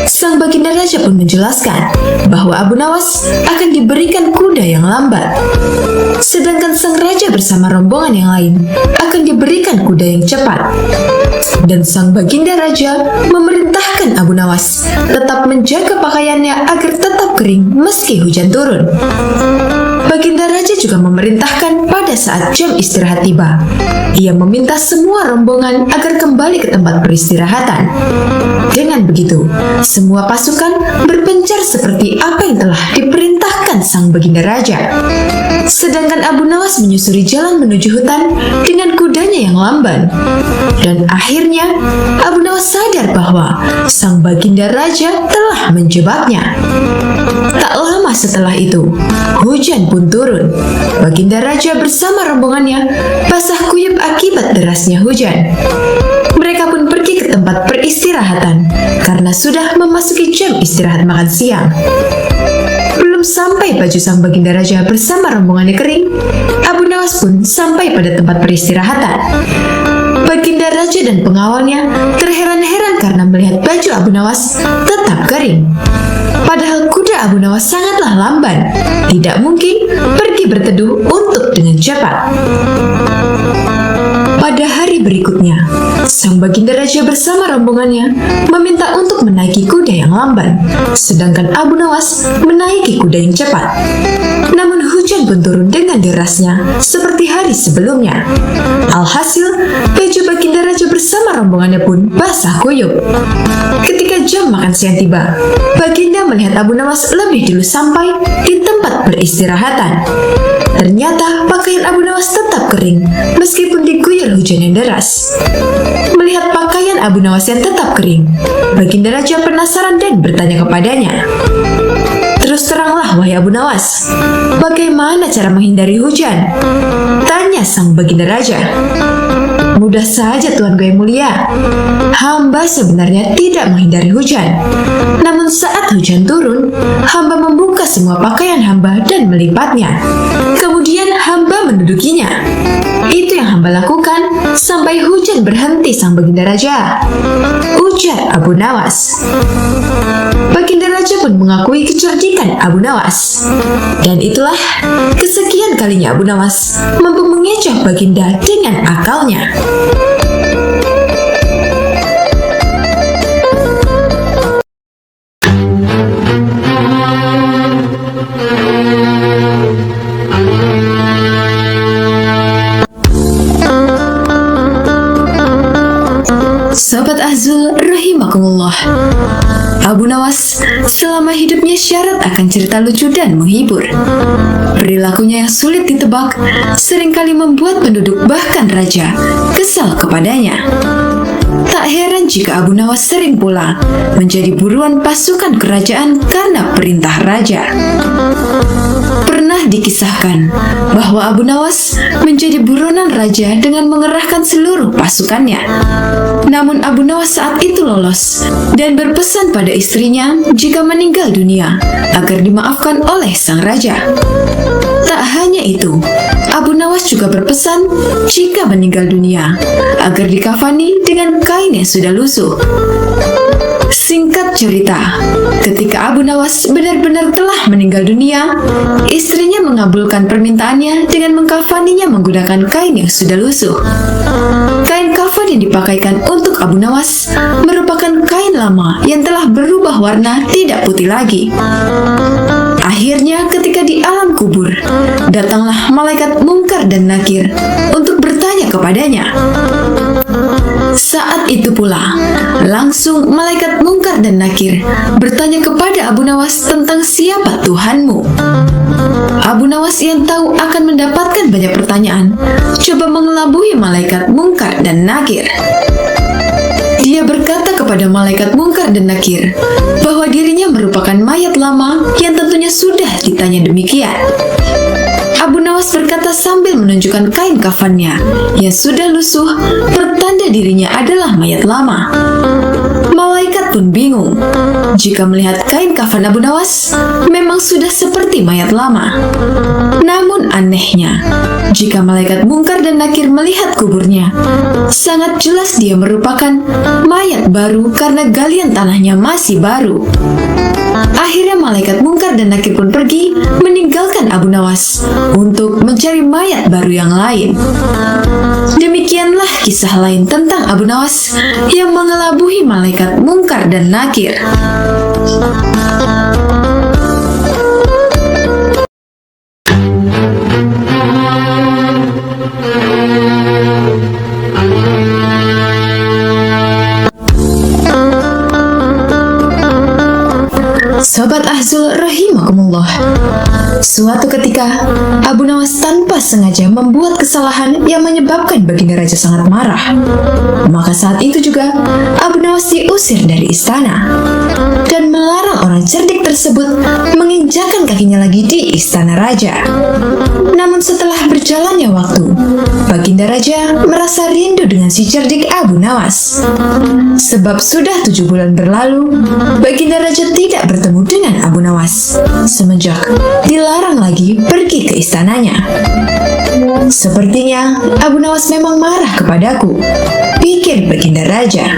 Sang baginda raja pun menjelaskan bahwa Abu Nawas akan diberikan kuda yang lambat, sedangkan sang raja bersama rombongan yang lain akan diberikan kuda yang cepat. Dan sang baginda raja memerintahkan Abu Nawas tetap menjaga pakaiannya agar tetap kering meski hujan turun. Baginda raja juga memerintahkan pada saat jam istirahat tiba, ia meminta semua rombongan agar kembali ke tempat peristirahatan. Dengan begitu, semua pasukan berpencar seperti apa yang telah diperintahkan sang baginda raja. Sedangkan Abu Nawas menyusuri jalan menuju hutan dengan kudanya yang lamban. Dan akhirnya, Abu Nawas sadar bahwa sang baginda raja telah menjebaknya. Tak lama setelah itu, hujan pun turun. Baginda raja bersama rombongannya basah kuyup akibat derasnya hujan. Mereka pun pergi ke tempat peristirahatan karena sudah memasuki jam istirahat makan siang. Belum sampai baju sang baginda raja bersama rombongannya kering, Abu Nawas pun sampai pada tempat peristirahatan. Baginda raja dan pengawalnya terheran-heran karena melihat baju Abu Nawas tetap kering. Padahal kuda Abu Nawas sangatlah lamban, tidak mungkin pergi berteduh untuk dengan cepat. Pada hari berikutnya, sang baginda raja bersama rombongannya meminta untuk menaiki kuda yang lamban, sedangkan Abu Nawas menaiki kuda yang cepat. Namun hujan pun turun dengan derasnya seperti hari sebelumnya. Alhasil, baju baginda raja bersama rombongannya pun basah kuyup. Ketika jam makan siang tiba, baginda melihat Abu Nawas lebih dulu sampai di tempat peristirahatan. Ternyata pakaian Abu Nawas tetap kering meskipun diguyur hujan yang deras. Melihat pakaian Abu Nawas yang tetap kering, baginda raja penasaran dan bertanya kepadanya, "Terus teranglah, wahai Abu Nawas, bagaimana cara menghindari hujan?" Tanya sang baginda raja. "Mudah saja Tuanku yang mulia. Hamba sebenarnya tidak menghindari hujan. Namun saat hujan turun, hamba membuka semua pakaian hamba dan melipatnya. Kemudian hamba mendudukinya. Itu yang hamba lakukan sampai hujan berhenti, sang baginda raja," ujar Abu Nawas. Baginda raja pun mengakui kecerdikan Abu Nawas. Dan itulah kesekian kalinya Abu Nawas mampu mengecoh baginda dengan akalnya. Sobat Ahzul rahimakumullah, Abu Nawas selama hidupnya syarat akan cerita lucu dan menghibur. Perilakunya yang sulit ditebak seringkali membuat penduduk bahkan raja kesal kepadanya. Tak heran jika Abu Nawas sering pula menjadi buruan pasukan kerajaan karena perintah raja. Pernah dikisahkan bahwa Abu Nawas menjadi buronan raja dengan mengerahkan seluruh pasukannya. Namun Abu Nawas saat itu lolos dan berpesan pada istrinya jika meninggal dunia agar dimaafkan oleh sang raja. Tak hanya itu, Abu Nawas juga berpesan jika meninggal dunia agar dikafani dengan kain yang sudah lusuh. Singkat cerita, ketika Abu Nawas benar-benar telah meninggal dunia, istrinya mengabulkan permintaannya dengan mengkafaninya menggunakan kain yang sudah lusuh. Kain kafan yang dipakaikan untuk Abu Nawas merupakan kain lama yang telah berubah warna tidak putih lagi. Akhirnya ketika di alam kubur, datanglah malaikat Mungkar dan Nakir untuk bertanya kepadanya. Saat itu pula, langsung malaikat Mungkar dan Nakir bertanya kepada Abu Nawas tentang siapa Tuhanmu. Abu Nawas yang tahu akan mendapatkan banyak pertanyaan, coba mengelabui malaikat Mungkar dan Nakir. Dia berkata kepada malaikat Mungkar dan Nakir bahwa dirinya merupakan mayat lama yang tentunya sudah ditanya demikian. Abu Nawas Nawas berkata sambil menunjukkan kain kafannya yang sudah lusuh, pertanda dirinya adalah mayat lama. Malaikat pun bingung. Jika melihat kain kafan Abu Nawas, memang sudah seperti mayat lama. Namun anehnya, jika malaikat Mungkar dan Nakir melihat kuburnya, sangat jelas dia merupakan mayat baru karena galian tanahnya masih baru. Akhirnya malaikat Mungkar dan Nakir pun pergi meninggalkan Abu Nawas untuk mencari mayat baru yang lain. Demikianlah kisah lain tentang Abu Nawas yang mengelabui malaikat Mungkar dan Nakir. Sobat Ahzul rahimakumullah. Suatu ketika, Abu Nawas tanpa sengaja membuat kesalahan yang menyebabkan Baginda Raja sangat marah. Maka saat itu juga, Abu Nawas diusir dari istana dan melarang orang cerdik tersebut menginjakkan kakinya lagi di istana raja. Namun setelah berjalannya waktu, Baginda Raja merasa rindu dengan si cerdik Abu Nawas. Sebab sudah 7 bulan berlalu, Baginda Raja tidak bertemu dengan Abu Nawas semenjak dilarang lagi pergi ke istananya. Sepertinya Abu Nawas memang marah kepadaku, pikir Baginda Raja.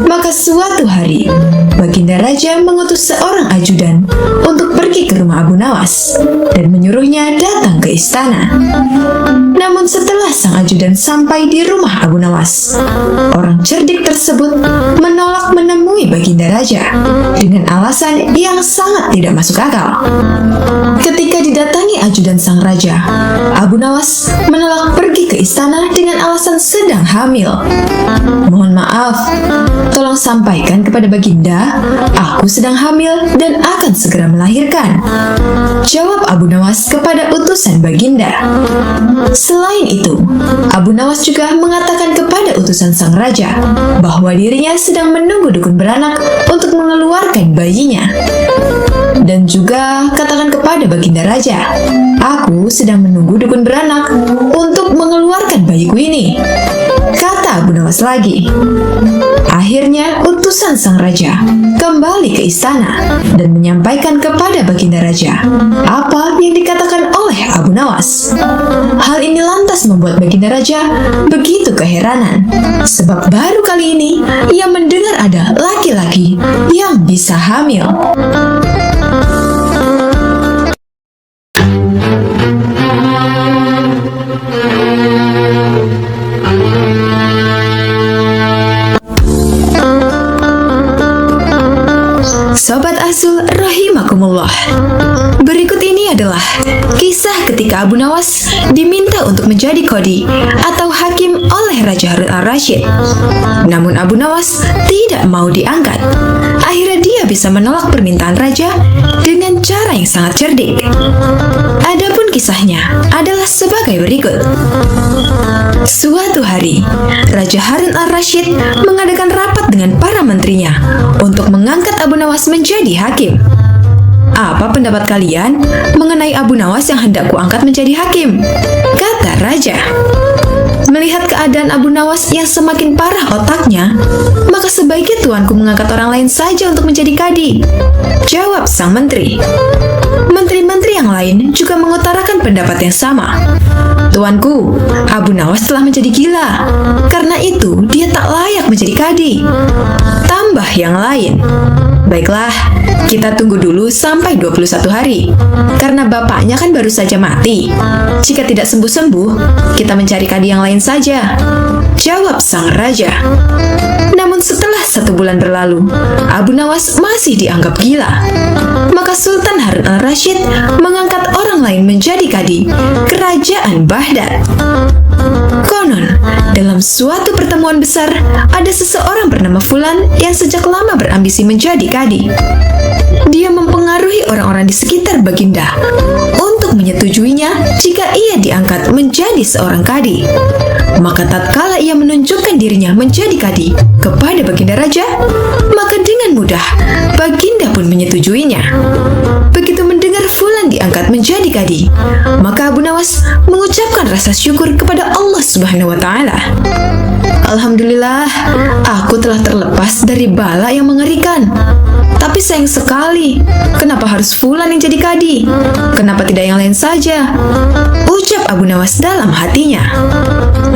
Maka suatu hari, Baginda Raja mengutus seorang ajudan untuk pergi ke rumah Abu Nawas dan menyuruhnya datang ke istana. Namun setelah sang ajudan sampai di rumah Abu Nawas, orang cerdik tersebut menolak menemui Baginda Raja dengan alasan yang sangat tidak masuk akal. Ketika didatangi ajudan sang raja, Abu Nawas menolak pergi ke istana dengan alasan sedang hamil. Mohon maaf, tolong sampaikan kepada Baginda, aku sedang hamil dan akan segera melahirkan, jawab Abu Nawas kepada utusan Baginda. Selain itu, Abu Nawas juga mengatakan kepada utusan sang raja bahwa dirinya sedang menunggu dukun beranak untuk mengeluarkan bayinya. Dan juga katakan kepada Baginda Raja, aku sedang menunggu dukun beranak untuk mengeluarkan bayiku ini, kata Abu Nawas lagi. Akhirnya utusan sang raja kembali ke istana dan menyampaikan kepada Baginda Raja apa yang dikatakan oleh Abu Nawas. Hal ini lantas membuat Baginda Raja begitu keheranan, sebab baru kali ini ia mendengar ada laki-laki yang bisa hamil. Sobat Ahzul rahimakumullah. Berikut ini adalah kisah ketika Abu Nawas diminta untuk menjadi qadhi atau hakim oleh Raja Harun al-Rasyid. Namun Abu Nawas tidak mau diangkat. Akhirnya dia bisa menolak permintaan raja dengan cara yang sangat cerdik. Adapun kisahnya adalah sebagai berikut. Suatu hari, Raja Harun al-Rasyid mengadakan rapat dengan para menterinya untuk mengangkat Abu Nawas menjadi hakim. Apa pendapat kalian mengenai Abu Nawas yang hendak kuangkat menjadi hakim? Kata raja. Melihat keadaan Abu Nawas yang semakin parah otaknya, maka sebaiknya tuanku mengangkat orang lain saja untuk menjadi qadhi, jawab sang menteri. Menteri-menteri yang lain juga mengutarakan pendapat yang sama. Tuanku, Abu Nawas telah menjadi gila. Karena itu, dia tak layak menjadi qadhi. Tambah yang lain. Baiklah, kita tunggu dulu sampai 21 hari. Karena bapaknya kan baru saja mati. Jika tidak sembuh-sembuh, kita mencari qadhi yang lain saja, jawab sang raja. Namun setelah 1 bulan berlalu, Abu Nawas masih dianggap gila. Maka Sultan Harun al-Rasyid mengangkat orang lain menjadi qadhi kerajaan Baghdad. Konon, dalam suatu pertemuan besar, ada seseorang bernama Fulan yang sejak lama berambisi menjadi qadhi. Dia mempengaruhi orang-orang di sekitar Baginda untuk menyetujuinya jika ia diangkat menjadi seorang qadhi. Maka tatkala ia menunjukkan dirinya menjadi qadhi kepada Baginda Raja, maka dengan mudah Baginda pun menyetujuinya. Begitu mendengar Fulan diangkat diangkat menjadi kadi. Maka Abu Nawas mengucapkan rasa syukur kepada Allah Subhanahu wa Ta'ala. Alhamdulillah, aku telah terlepas dari bala yang mengerikan. Tapi sayang sekali, kenapa harus Fulan yang jadi kadi? Kenapa tidak yang lain saja? Ucap Abu Nawas dalam hatinya.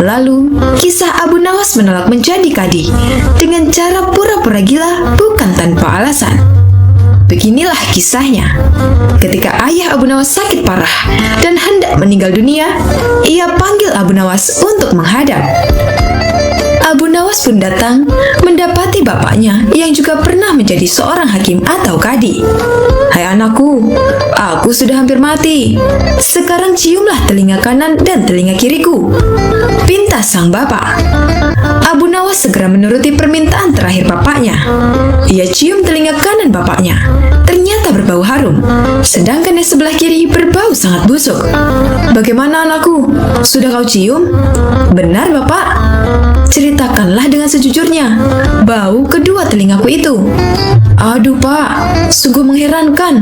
Lalu, kisah Abu Nawas menolak menjadi kadi dengan cara pura-pura gila bukan tanpa alasan. Beginilah kisahnya. Ketika ayah Abu Nawas sakit parah dan hendak meninggal dunia, ia panggil Abu Nawas untuk menghadap. Abu Nawas pun datang mendapati bapaknya yang juga pernah menjadi seorang hakim atau kadi. Hai anakku, aku sudah hampir mati. Sekarang ciumlah telinga kanan dan telinga kiriku, pinta sang bapak. Abu Nawas segera menuruti permintaan terakhir bapaknya. Ia cium telinga kanan bapaknya. Ternyata berbau harum, sedangkan yang sebelah kiri berbau sangat busuk. Bagaimana anakku? Sudah kau cium? Benar bapak. Ceritakanlah dengan sejujurnya, bau kedua telingaku itu. Aduh pak, sungguh mengherankan.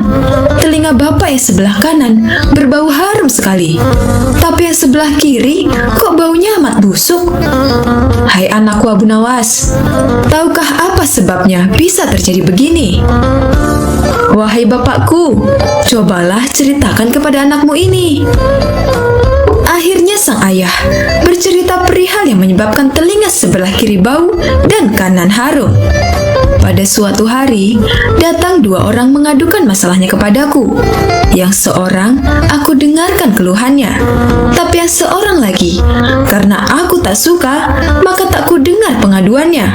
Telinga bapak yang sebelah kanan berbau harum sekali, tapi yang sebelah kiri kok baunya amat busuk. Hai anakku Abu Nawas, tahukah apa sebabnya bisa terjadi begini? Wahai bapakku, cobalah ceritakan kepada anakmu ini. Akhirnya sang ayah bercerita perihal yang menyebabkan telinga sebelah kiri bau dan kanan harum. Pada suatu hari, datang dua orang mengadukan masalahnya kepadaku. Yang seorang, aku dengarkan keluhannya. Tapi yang seorang lagi, karena aku tak suka, maka tak ku dengar pengaduannya.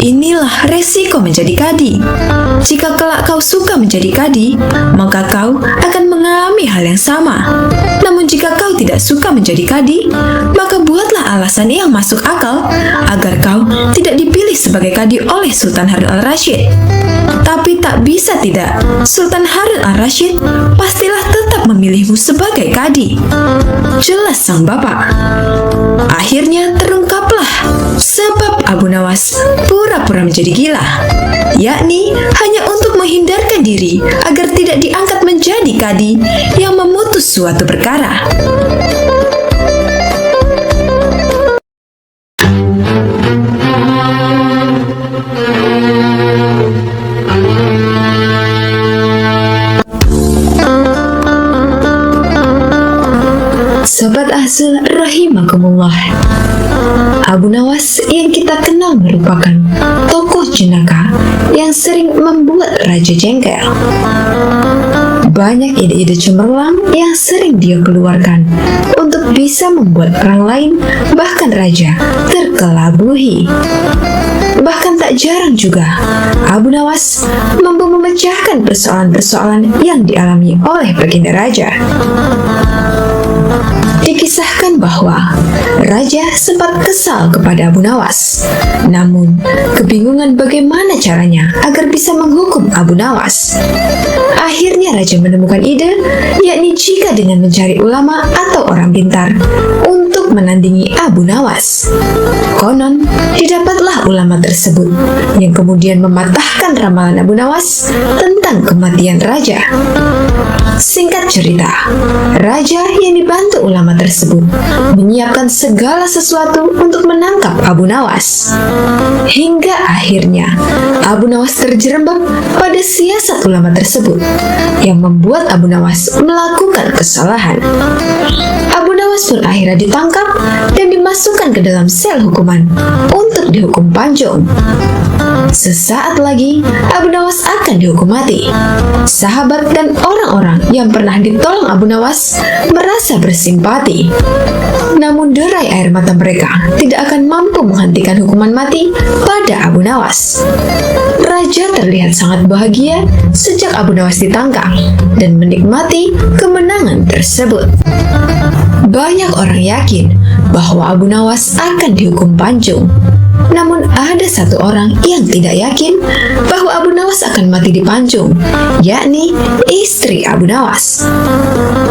Inilah resiko menjadi kadi. Jika kelak kau suka menjadi kadi, maka kau akan mengalami hal yang sama. Namun jika kau tidak suka menjadi kadi, maka buatlah alasan yang masuk akal agar kau tidak dipilih sebagai kadi oleh Sultan Harun al-Rasyid. Tapi tak bisa tidak, Sultan Harun al-Rasyid pastilah tetap memilihmu sebagai kadi. Jelas sang bapak. Akhirnya terungkaplah sebab Abu Nawas pura-pura menjadi gila, yakni hanya untuk menghindarkan diri agar tidak diangkat menjadi kadi yang memutus suatu perkara. Sobat Ahzul rahimakumullah, Abu Nawas yang kita kenal merupakan tokoh jenaka yang sering membuat raja jengkel. Banyak ide-ide cemerlang yang sering dia keluarkan untuk bisa membuat orang lain, bahkan raja, terkelabuhi. Bahkan tak jarang juga, Abu Nawas mampu memecahkan persoalan-persoalan yang dialami oleh baginda raja. Dikisahkan bahwa raja sempat kesal kepada Abu Nawas, namun kebingungan bagaimana caranya agar bisa menghukum Abu Nawas. Akhirnya raja menemukan ide, yakni jika dengan mencari ulama atau orang pintar untuk menandingi Abu Nawas. Konon, didapatlah ulama tersebut yang kemudian mematahkan ramalan Abu Nawas tentang kematian raja. Singkat cerita, raja yang dibantu ulama tersebut menyiapkan segala sesuatu untuk menangkap Abu Nawas. Hingga akhirnya Abu Nawas terjerembab pada siasat ulama tersebut yang membuat Abu Nawas melakukan kesalahan. Abu Nawas pun akhirnya ditangkap dan dimasukkan ke dalam sel hukuman untuk dihukum panjung. Sesaat lagi Abu Nawas akan dihukum mati. Sahabat dan orang-orang yang pernah ditolong Abu Nawas merasa bersimpati. Namun derai air mata mereka tidak akan mampu menghentikan hukuman mati pada Abu Nawas. Raja terlihat sangat bahagia sejak Abu Nawas ditangkap dan menikmati kemenangan tersebut. Banyak orang yakin bahwa Abu Nawas akan dihukum panjung. Namun ada satu orang yang tidak yakin bahwa Abu Nawas akan mati di panjung, yakni istri Abu Nawas.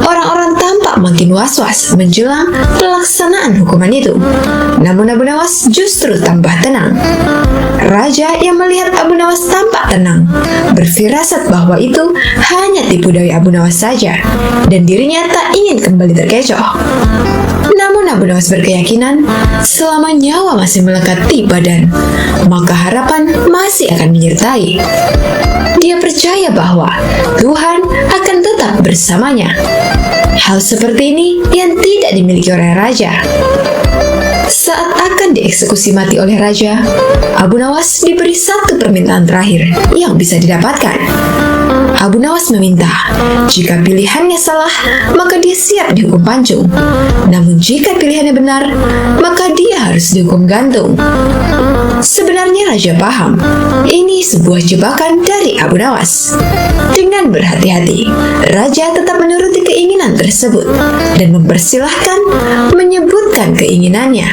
Orang-orang tampak makin was-was menjelang pelaksanaan hukuman itu. Namun Abu Nawas justru tambah tenang. Raja yang melihat Abu Nawas tampak tenang, berfirasat bahwa itu hanya tipu daya Abu Nawas saja, dan dirinya tak ingin kembali terkecoh. Namun Abu Nawas berkeyakinan, selama nyawa masih melekat di badan, maka harapan masih akan menyertai. Dia percaya bahwa Tuhan akan tetap bersamanya. Hal seperti ini yang tidak dimiliki oleh raja. Saat akan dieksekusi mati oleh raja, Abu Nawas diberi satu permintaan terakhir yang bisa didapatkan. Abu Nawas meminta, jika pilihannya salah, maka dia siap dihukum pancung. Namun jika pilihannya benar, maka dia harus dihukum gantung. Sebenarnya raja paham, ini sebuah jebakan dari Abu Nawas. Dengan berhati-hati, raja tetap menuruti keinginan tersebut dan mempersilahkan menyebutkan keinginannya.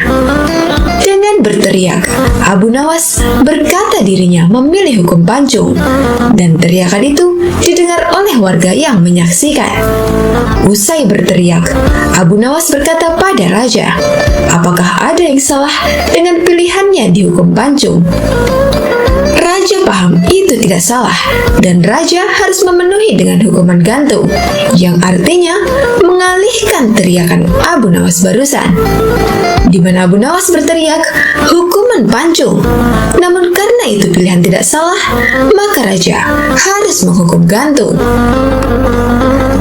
Dengan berteriak, Abu Nawas berkata dirinya memilih hukum pancung, dan teriakan itu didengar oleh warga yang menyaksikan. Usai berteriak, Abu Nawas berkata pada raja, apakah ada yang salah dengan pilihannya dihukum pancung? Raja paham itu tidak salah, dan raja harus memenuhi dengan hukuman gantung, yang artinya mengalihkan teriakan Abu Nawas barusan. Di mana Abu Nawas berteriak, hukuman pancung. Namun karena itu pilihan tidak salah, maka raja harus menghukum gantung.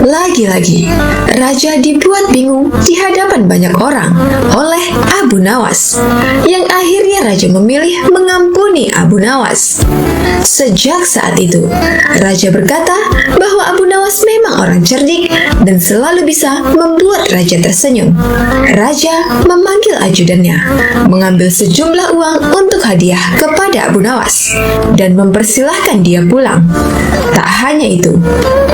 Lagi-lagi, raja dibuat bingung di hadapan banyak orang oleh Abu Nawas, yang akhirnya raja memilih mengampuni Abu Nawas. Sejak saat itu, raja berkata bahwa Abu Nawas memang orang cerdik dan selalu bisa membuat raja tersenyum. Raja memanggil ajudannya, mengambil sejumlah uang untuk hadiah kepada Abu Nawas, dan mempersilahkan dia pulang. Tak hanya itu,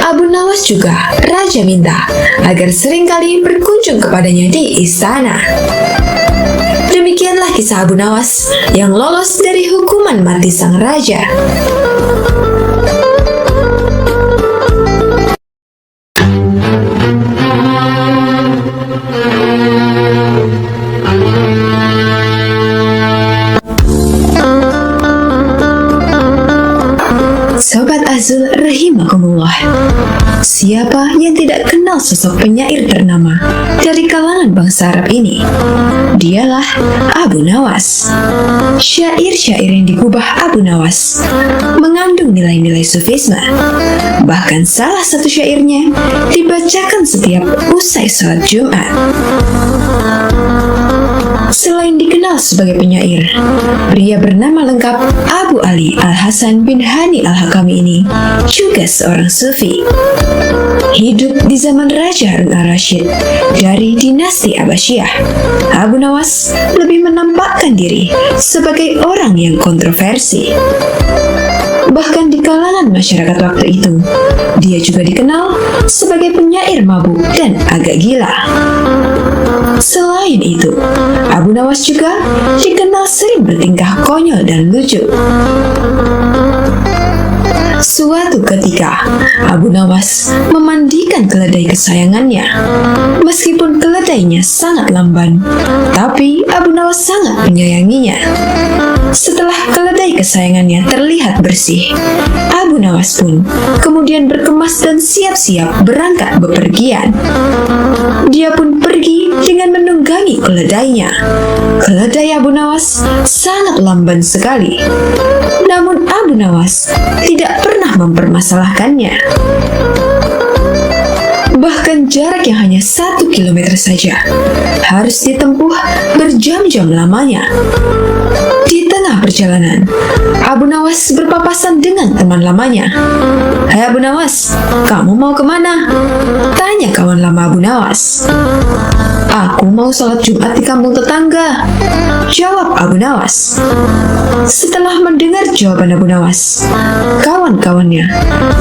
Abu Nawas juga raja minta agar seringkali berkunjung kepadanya di istana. Demikianlah kisah Abu Nawas yang lolos dari hukuman mati sang raja. Sobat Azul rahimakumullah, siapa yang tidak kenal sosok penyair ternama dari kalangan bangsa Arab ini? Dialah Abu Nawas. Syair-syair yang dikubah Abu Nawas mengandung nilai-nilai sufisme. Bahkan salah satu syairnya dibacakan setiap usai sholat Jumat. Selain dikenal sebagai penyair, pria bernama lengkap Abu Ali Al-Hasan bin Hani Al-Hakami ini juga seorang sufi. Hidup di zaman Raja Harun al-Rasyid dari dinasti Abbasiyah, Abu Nawas lebih menampakkan diri sebagai orang yang kontroversi. Bahkan di kalangan masyarakat waktu itu, dia juga dikenal sebagai penyair mabuk dan agak gila. Selain itu, Abu Nawas juga dikenal sering bertingkah konyol dan lucu. Suatu ketika, Abu Nawas memandikan keledai kesayangannya. Meskipun keledainya sangat lamban, tapi Abu Nawas sangat menyayanginya. Setelah keledai kesayangannya terlihat bersih, Abu Nawas pun kemudian berkemas dan siap-siap berangkat bepergian. Dia pun pergi dengan menunggangi keledainya. Keledai Abu Nawas sangat lamban sekali. Namun Abu Nawas tidak pernah mempermasalahkannya. Bahkan jarak yang hanya 1 kilometer saja harus ditempuh berjam-jam lamanya. Di tengah perjalanan, Abu Nawas berpapasan dengan teman lamanya. "Hai Abu Nawas, kamu mau kemana?" tanya kawan lama Abu Nawas. "Aku mau sholat Jumat di kampung tetangga," jawab Abu Nawas. Setelah mendengar jawaban Abu Nawas, kawan-kawannya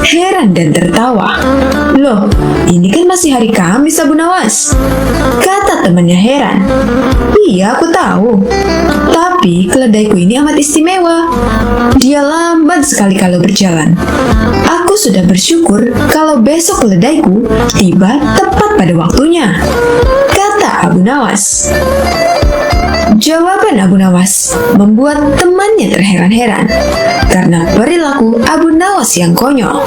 heran dan tertawa. "Loh, ini kan masih hari Kamis Abu Nawas," kata temannya heran. "Iya, aku tahu. Tapi keledaiku ini amat istimewa. Dia lamban sekali kalau berjalan. Aku sudah bersyukur kalau besok keledaiku tiba tepat pada waktunya," kata Abu Nawas. Jawaban Abu Nawas membuat temannya terheran-heran karena perilaku Abu Nawas yang konyol.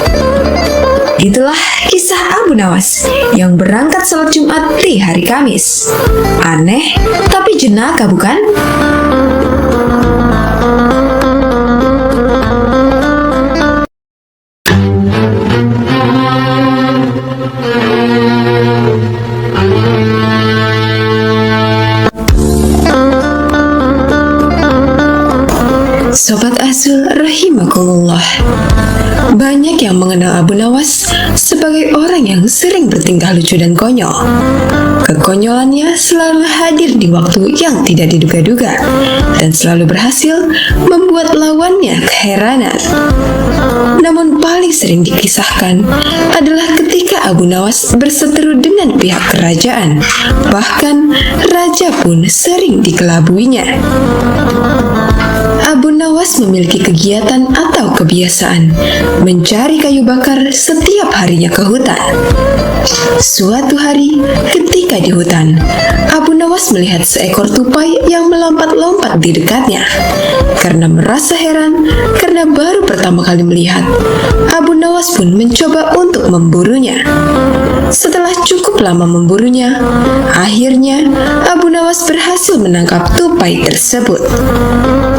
Itulah kisah Abu Nawas yang berangkat sholat Jumat di hari Kamis. Aneh, tapi jenaka bukan? Sobat Azul rahimakumullah. Banyak yang mengenal Abu Nawas sebagai orang yang sering bertingkah lucu dan konyol. Kekonyolannya selalu hadir di waktu yang tidak diduga-duga dan selalu berhasil membuat lawannya keheranan. Namun paling sering dikisahkan adalah ketika Abu Nawas berseteru dengan pihak kerajaan. Bahkan raja pun sering dikelabuinya. Abu Nawas memiliki kegiatan atau kebiasaan mencari kayu bakar setiap harinya ke hutan. Suatu hari, ketika di hutan, Abu Nawas melihat seekor tupai yang melompat-lompat di dekatnya. Karena merasa heran, karena baru pertama kali melihat, Abu Nawas pun mencoba untuk memburunya. Setelah cukup lama memburunya, akhirnya Abu Nawas berhasil menangkap tupai tersebut.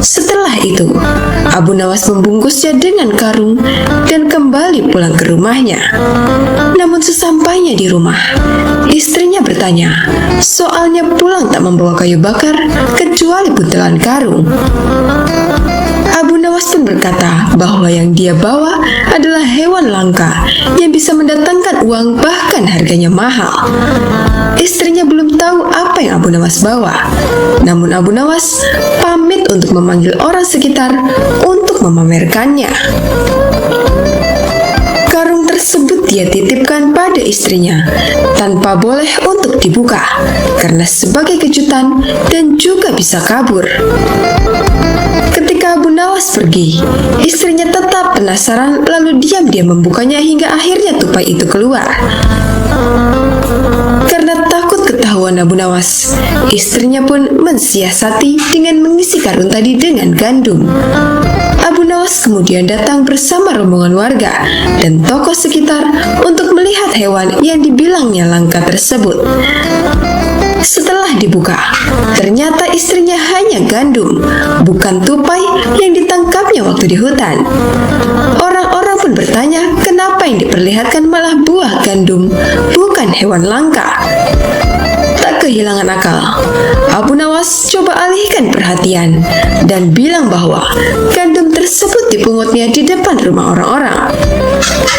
Setelah itu, Abu Nawas membungkusnya dengan karung dan kembali pulang ke rumahnya. Namun sesampainya di rumah, istrinya bertanya, soalnya pulang tak membawa kayu bakar kecuali buntelan karung. Abu Nawas pun berkata bahwa yang dia bawa adalah hewan langka yang bisa mendatangkan uang bahkan harganya mahal. Istrinya belum tahu apa yang Abu Nawas bawa. Namun Abu Nawas pamit untuk memanggil orang sekitar untuk memamerkannya. Karung tersebut dia titipkan pada istrinya tanpa boleh untuk dibuka karena sebagai kejutan dan juga bisa kabur. Ketika Abu Nawas pergi, istrinya tetap penasaran lalu diam-diam membukanya hingga akhirnya tupai itu keluar. Karena takut ketahuan Abu Nawas, istrinya pun mensiasati dengan mengisi karung tadi dengan gandum. Abu Nawas kemudian datang bersama rombongan warga dan tokoh sekitar untuk melihat hewan yang dibilangnya langka tersebut. Setelah dibuka, ternyata istrinya hanya gandum, bukan tupai yang ditangkapnya waktu di hutan. Orang-orang pun bertanya kenapa yang diperlihatkan malah buah gandum, bukan hewan langka. Tak kehilangan akal, Abu Nawas coba alihkan perhatian dan bilang bahwa gandum tersebut dipungutnya di depan rumah orang-orang.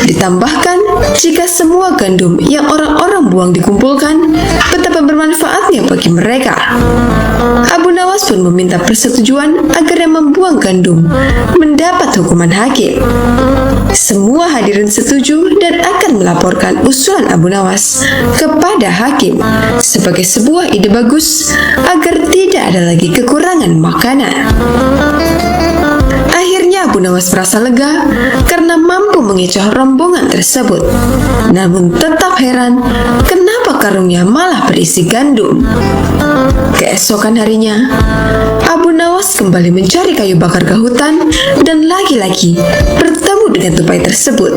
Ditambahkan, jika semua gandum yang orang-orang buang dikumpulkan, betapa bermanfaatnya bagi mereka. Abu Nawas pun meminta persetujuan agar yang membuang gandum mendapat hukuman hakim. Semua hadirin setuju dan akan melaporkan usulan Abu Nawas kepada hakim sebagai sebuah ide bagus agar tidak ada lagi kekurangan makanan. Akhirnya Abu Nawas merasa lega karena mampu mengecoh rombongan tersebut. Namun tetap heran kenapa karungnya malah berisi gandum. Keesokan harinya, Abu Nawas kembali mencari kayu bakar ke hutan dan lagi-lagi bertemu dengan tupai tersebut.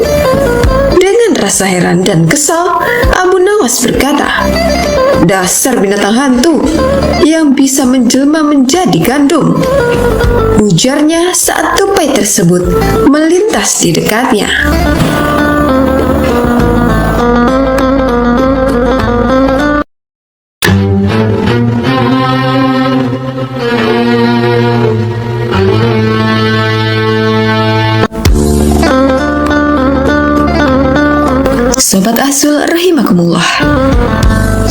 Dengan rasa heran dan kesal, Abu Nawas berkata, "Dasar binatang hantu yang bisa menjelma menjadi gandum," ujarnya saat tupai tersebut melintas di dekatnya. Sobat Azul rahimakumullah.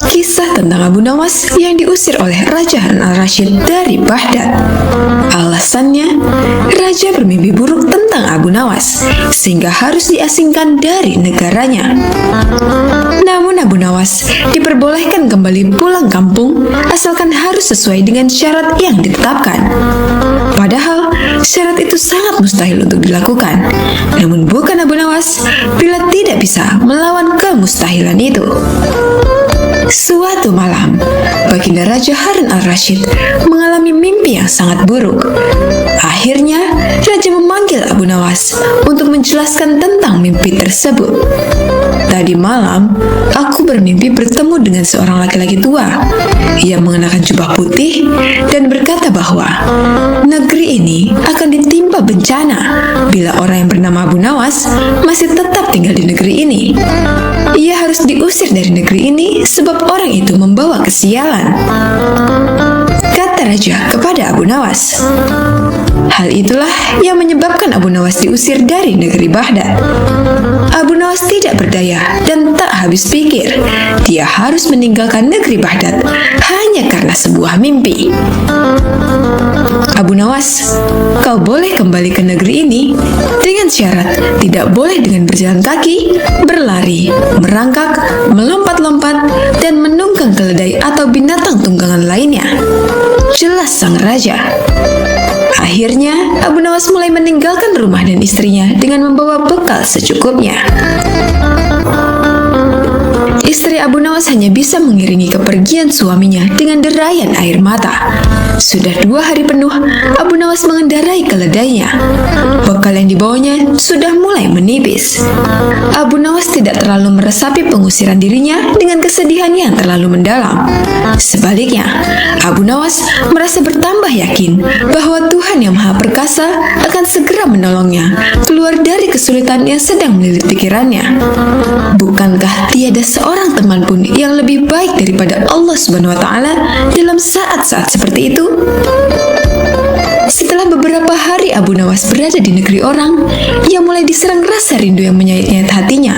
Kisah tentang Abu Nawas yang diusir oleh Raja Harun al-Rasyid dari Baghdad. Alasannya, Raja bermimpi buruk tentang Abu Nawas sehingga harus diasingkan dari negaranya. Namun Abu Nawas diperbolehkan kembali pulang kampung asalkan harus sesuai dengan syarat yang ditetapkan. Padahal syarat itu sangat mustahil untuk dilakukan. Namun bukan Abu Nawas bila tidak bisa melawan kemustahilan itu. Suatu malam, Baginda Raja Harun al-Rasyid mengalami mengalami mimpi yang sangat buruk. Akhirnya, Raja memanggil Abu Nawas untuk menjelaskan tentang mimpi tersebut. Tadi malam, aku bermimpi bertemu dengan seorang laki-laki tua. Ia mengenakan jubah putih dan berkata bahwa negeri ini akan ditimpa bencana bila orang yang bernama Abu Nawas masih tetap tinggal di negeri ini. Ia harus diusir dari negeri ini sebab orang itu membawa kesialan, kata raja kepada Abu Nawas. Hal itulah yang menyebabkan Abu Nawas diusir dari negeri Baghdad. Abu Nawas tidak berdaya dan tak habis pikir. Dia harus meninggalkan negeri Baghdad hanya karena sebuah mimpi. Abu Nawas, kau boleh kembali ke negeri ini dengan syarat tidak boleh dengan berjalan kaki, berlari, merangkak, melompat-lompat, dan menunggang keledai atau binatang tunggangan lainnya. Jelas sang raja. Akhirnya, Abu Nawas mulai meninggalkan rumah dan istrinya dengan membawa bekal secukupnya. Istri Abu Nawas hanya bisa mengiringi kepergian suaminya dengan derayan air mata. Sudah 2 hari penuh, Abu Nawas mengendarai keledainya. Bekal yang dibawanya sudah mulai menipis. Abu Nawas tidak terlalu meresapi pengusiran dirinya dengan kesedihan yang terlalu mendalam. Sebaliknya, Abu Nawas merasa bertambah yakin bahwa Tuhan yang Maha Perkasa akan segera menolongnya keluar dari kesulitan yang sedang melilit pikirannya. Bukankah tiada seorang teman pun yang lebih baik daripada Allah Subhanahu wa Ta'ala dalam saat-saat seperti itu? Setelah beberapa hari Abu Nawas berada di negeri orang, ia mulai diserang rasa rindu yang menyayat-nyayat hatinya.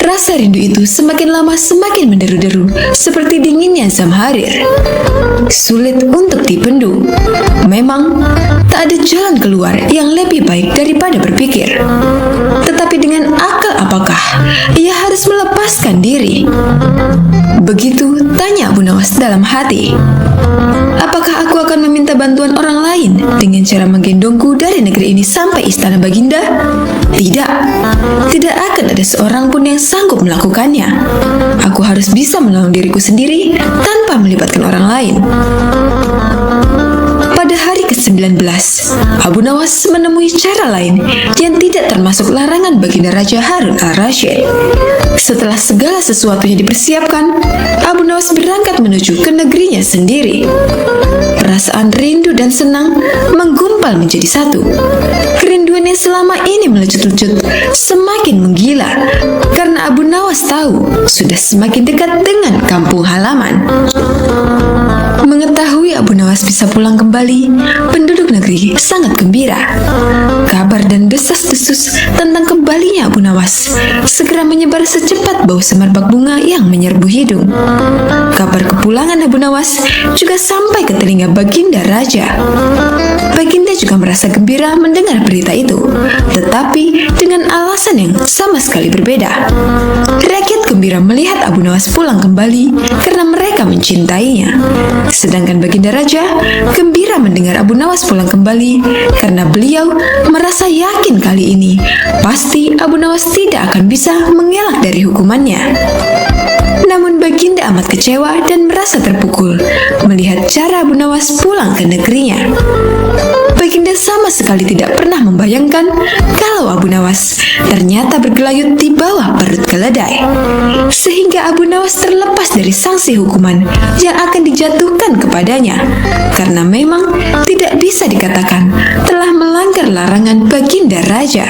Rasa rindu itu semakin lama semakin menderu-deru, seperti dinginnya Zamharir. Sulit untuk dibendung. Memang, tak ada jalan keluar yang lebih baik daripada berpikir. Tetapi dengan akal apakah ia harus melepaskan diri? Begitu tanya Abu Nawas dalam hati. Apakah aku akan meminta bantuan orang lain dengan cara menggendongku dari negeri ini sampai istana Baginda? Tidak. Tidak akan ada seorang pun yang sanggup melakukannya. Aku harus bisa menolong diriku sendiri tanpa melibatkan orang lain. Pada hari ke-19, Abu Nawas menemui cara lain yang tidak termasuk larangan Baginda Raja Harun al-Rasyid. Setelah segala sesuatunya dipersiapkan, Abu Nawas berangkat menuju ke negerinya sendiri. Perasaan rindu dan senang menggumpal menjadi satu. Kerinduan yang selama ini melecut-lecut semakin menggila karena Abu Nawas tahu sudah semakin dekat dengan kampung halaman. Mengetahui Abu Nawas bisa pulang kembali, penduduk negeri sangat gembira. Kabar dan desas-desus tentang kembalinya Abu Nawas segera menyebar secepat bau semerbak bunga yang menyerbu hidung. Kabar kepulangan Abu Nawas juga sampai ke telinga Baginda Raja. Baginda juga merasa gembira mendengar berita itu, tetapi dengan alasan yang sama sekali berbeda. Rakyat gembira melihat Abu Nawas pulang kembali karena mereka mencintainya. Sedangkan Baginda Raja gembira mendengar Abu Nawas pulang kembali karena beliau merasa yakin kali ini pasti Abu Nawas tidak akan bisa mengelak dari hukumannya. Namun Baginda amat kecewa dan merasa terpukul melihat cara Abu Nawas pulang ke negerinya. Baginda sama sekali tidak pernah membayangkan kalau Abu Nawas ternyata bergelayut di bawah perut keledai, sehingga Abu Nawas terlepas dari sanksi hukuman yang akan dijatuhkan kepadanya, karena memang tidak bisa dikatakan telah melanggar larangan Baginda Raja.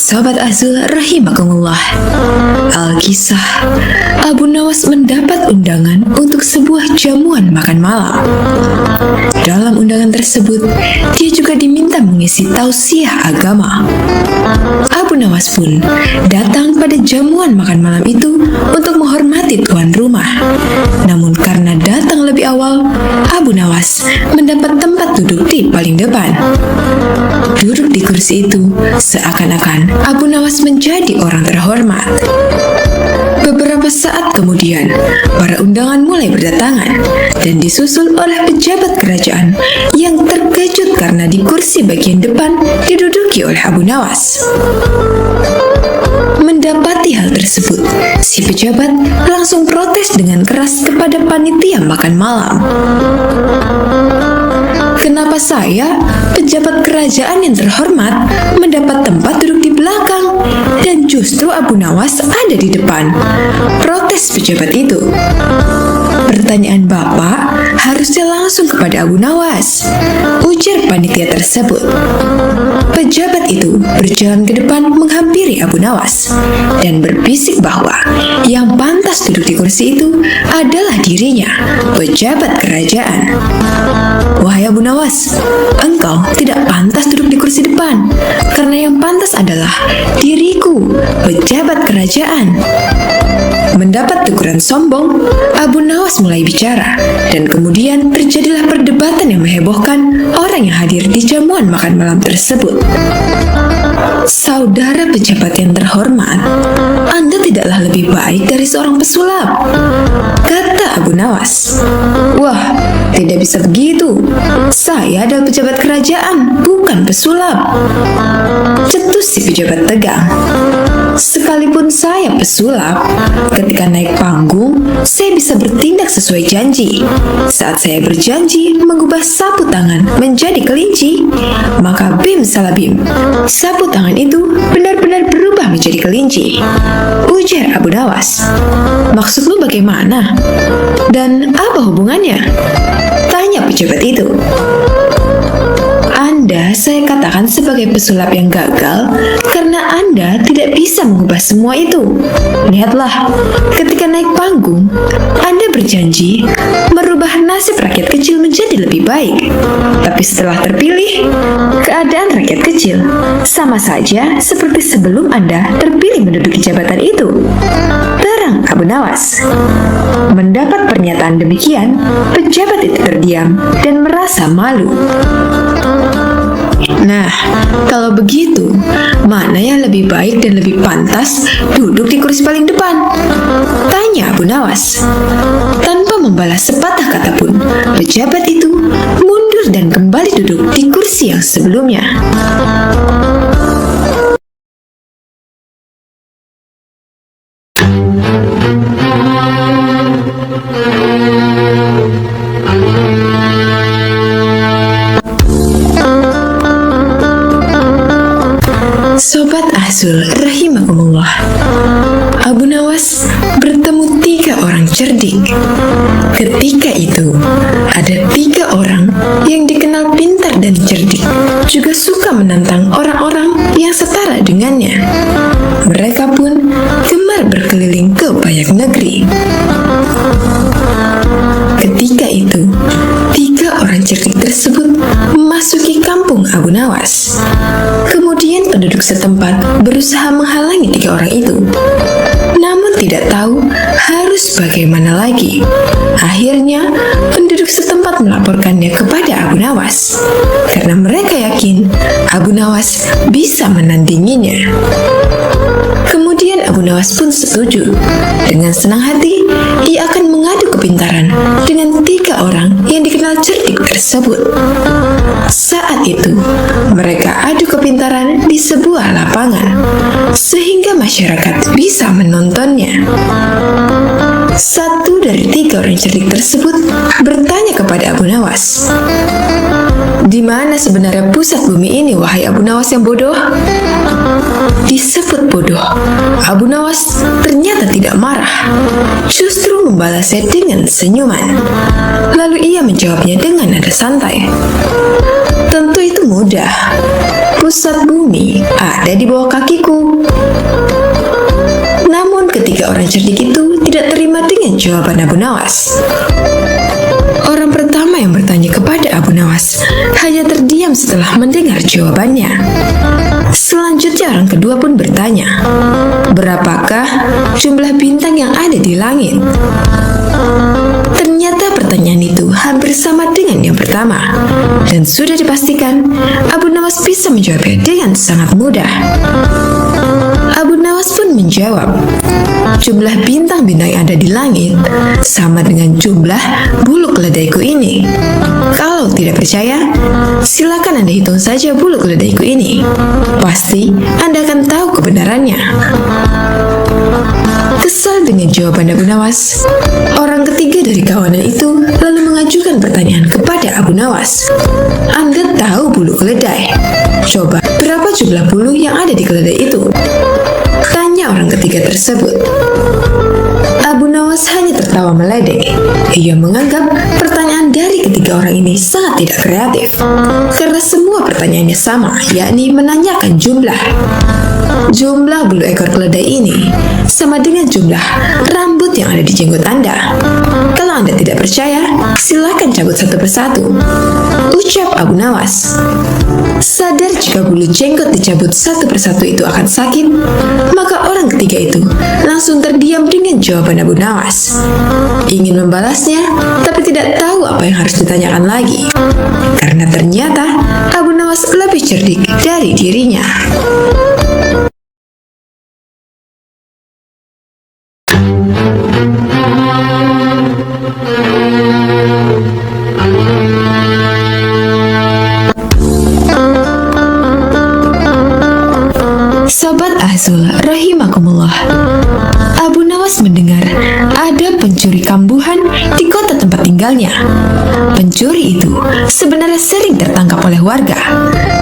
Sobat Azul rahimakumullah. Alkisah, Abu Nawas mendapat undangan untuk sebuah jamuan makan malam. Dalam undangan tersebut, dia juga diminta mengisi tausiah agama. Abu Nawas pun datang pada jamuan makan malam itu untuk menghormati tuan rumah. Namun karena datang lebih awal, Abu Nawas mendapat tempat duduk di paling depan. Duduk di kursi itu seakan-akan Abu Nawas menjadi orang terhormat. Beberapa saat kemudian, para undangan mulai berdatangan dan disusul oleh pejabat kerajaan yang terkejut karena di kursi bagian depan diduduki oleh Abu Nawas. Mendapati hal tersebut, si pejabat langsung protes dengan keras kepada panitia makan malam. Kenapa saya, pejabat kerajaan yang terhormat, mendapat tempat duduk di belakang dan justru Abu Nawas ada di depan? Protes pejabat itu. Pertanyaan Bapak harusnya langsung kepada Abu Nawas, ujar panitia tersebut. Pejabat itu berjalan ke depan menghampiri Abu Nawas dan berbisik bahwa yang pantas duduk di kursi itu adalah dirinya, pejabat kerajaan. Wahai Abu Nawas, engkau tidak pantas duduk di kursi depan, karena yang pantas adalah diriku, pejabat kerajaan. Mendapat teguran sombong, Abu Nawas mulai bicara, dan kemudian terjadilah perdebatan yang menghebohkan orang yang hadir di jamuan makan malam tersebut. Saudara pejabat yang terhormat, Anda tidaklah lebih baik dari seorang pesulap, kata Abu Nawas. Wah, tidak bisa begitu. Saya adalah pejabat kerajaan, bukan pesulap, cetus si pejabat tegang. Sekalipun saya pesulap, ketika naik panggung, saya bisa bertindak sesuai janji. Saat saya berjanji mengubah sapu tangan menjadi kelinci, maka bim salah bim, sapu tangan itu benar-benar berubah menjadi kelinci, ujar Abu Nawas. Maksudmu bagaimana? Dan apa hubungannya? Tanya pejabat itu. Anda saya katakan sebagai pesulap yang gagal karena Anda tidak bisa mengubah semua itu. Lihatlah, ketika naik panggung, Anda berjanji merubah nasib rakyat kecil menjadi lebih baik. Tapi setelah terpilih, keadaan rakyat kecil sama saja seperti sebelum Anda terpilih menduduki jabatan itu. Terang Abu Nawas. Mendapat pernyataan demikian, pejabat itu terdiam dan merasa malu. Nah, kalau begitu, mana yang lebih baik dan lebih pantas duduk di kursi paling depan? Tanya Abu Nawas. Tanpa membalas sepatah kata pun, pejabat itu mundur dan kembali duduk di kursi yang sebelumnya. Sobat Ahzul rahimakumullah, Abu Nawas bertemu 3 orang cerdik. Ketika itu, ada 3 orang yang dikenal pintar dan cerdik, juga suka menantang orang-orang yang setara dengannya. Mereka pun gemar berkeliling ke banyak negeri. Ketika itu, 3 orang cerdik tersebut memasuki kampung Abu Nawas. Kemudian penduduk setempat berusaha menghalangi 3 orang itu, namun tidak tahu harus bagaimana lagi. Akhirnya, penduduk setempat melaporkannya kepada Abu Nawas, karena mereka yakin Abu Nawas bisa menandinginya. Kemudian Abu Nawas pun setuju. Dengan senang hati, ia akan mengadu kepintaran dengan 3 orang yang dikenal cerdik tersebut. Saat itu, mereka adu kepintaran di sebuah lapangan, sehingga masyarakat bisa menontonnya. Satu dari 3 orang cerdik tersebut bertanya kepada Abu Nawas, "Di mana sebenarnya pusat bumi ini, wahai Abu Nawas yang bodoh?" Disebut bodoh, Abu Nawas ternyata tidak marah, justru membalasnya dengan senyuman. Lalu ia menjawabnya dengan nada santai, "Tentu itu mudah. Pusat bumi ada di bawah kakiku." Namun ketiga orang cerdik itu tidak terima dengan jawaban Abu Nawas. Orang pertama yang bertanya kepada Abu Nawas hanya terdiam setelah mendengar jawabannya. Selanjutnya orang kedua pun bertanya, "Berapakah jumlah bintang yang ada di langit?" Ternyata pertanyaan itu hampir sama dengan yang pertama, dan sudah dipastikan Abu Nawas bisa menjawabnya dengan sangat mudah. Abu Nawas pun menjawab, jumlah bintang-bintang yang ada di langit sama dengan jumlah bulu keledaiku ini. Kalau tidak percaya, silakan Anda hitung saja bulu keledaiku ini. Pasti Anda akan tahu kebenarannya. Kesal dengan jawaban Abu Nawas, orang ketiga dari kawanan itu lalu mengajukan pertanyaan kepada Abu Nawas. Anda tahu bulu keledai? Coba, berapa jumlah bulu yang ada di keledai itu? Tanya orang ketiga tersebut. Abu Nawas hanya tertawa meledek. Ia menganggap pertanyaan dari ketiga orang ini sangat tidak kreatif, karena semua pertanyaannya sama, yakni menanyakan jumlah. Jumlah bulu ekor keledai ini sama dengan jumlah rambut yang ada di jenggot Anda. Kalau Anda tidak percaya, silakan cabut satu persatu, ucap Abu Nawas. Sadar jika bulu jenggot dicabut satu persatu itu akan sakit, maka orang ketiga itu langsung terdiam dengan jawaban Abu Nawas. Ingin membalasnya, tapi tidak tahu apa yang harus ditanyakan lagi, karena ternyata Abu Nawas lebih cerdik dari dirinya. Sobat Ahzul rahimakumullah, Abu Nawas mendengar ada pencuri kambuhan di kota tempat tinggalnya. Pencuri itu sebenarnya sering tertangkap oleh warga,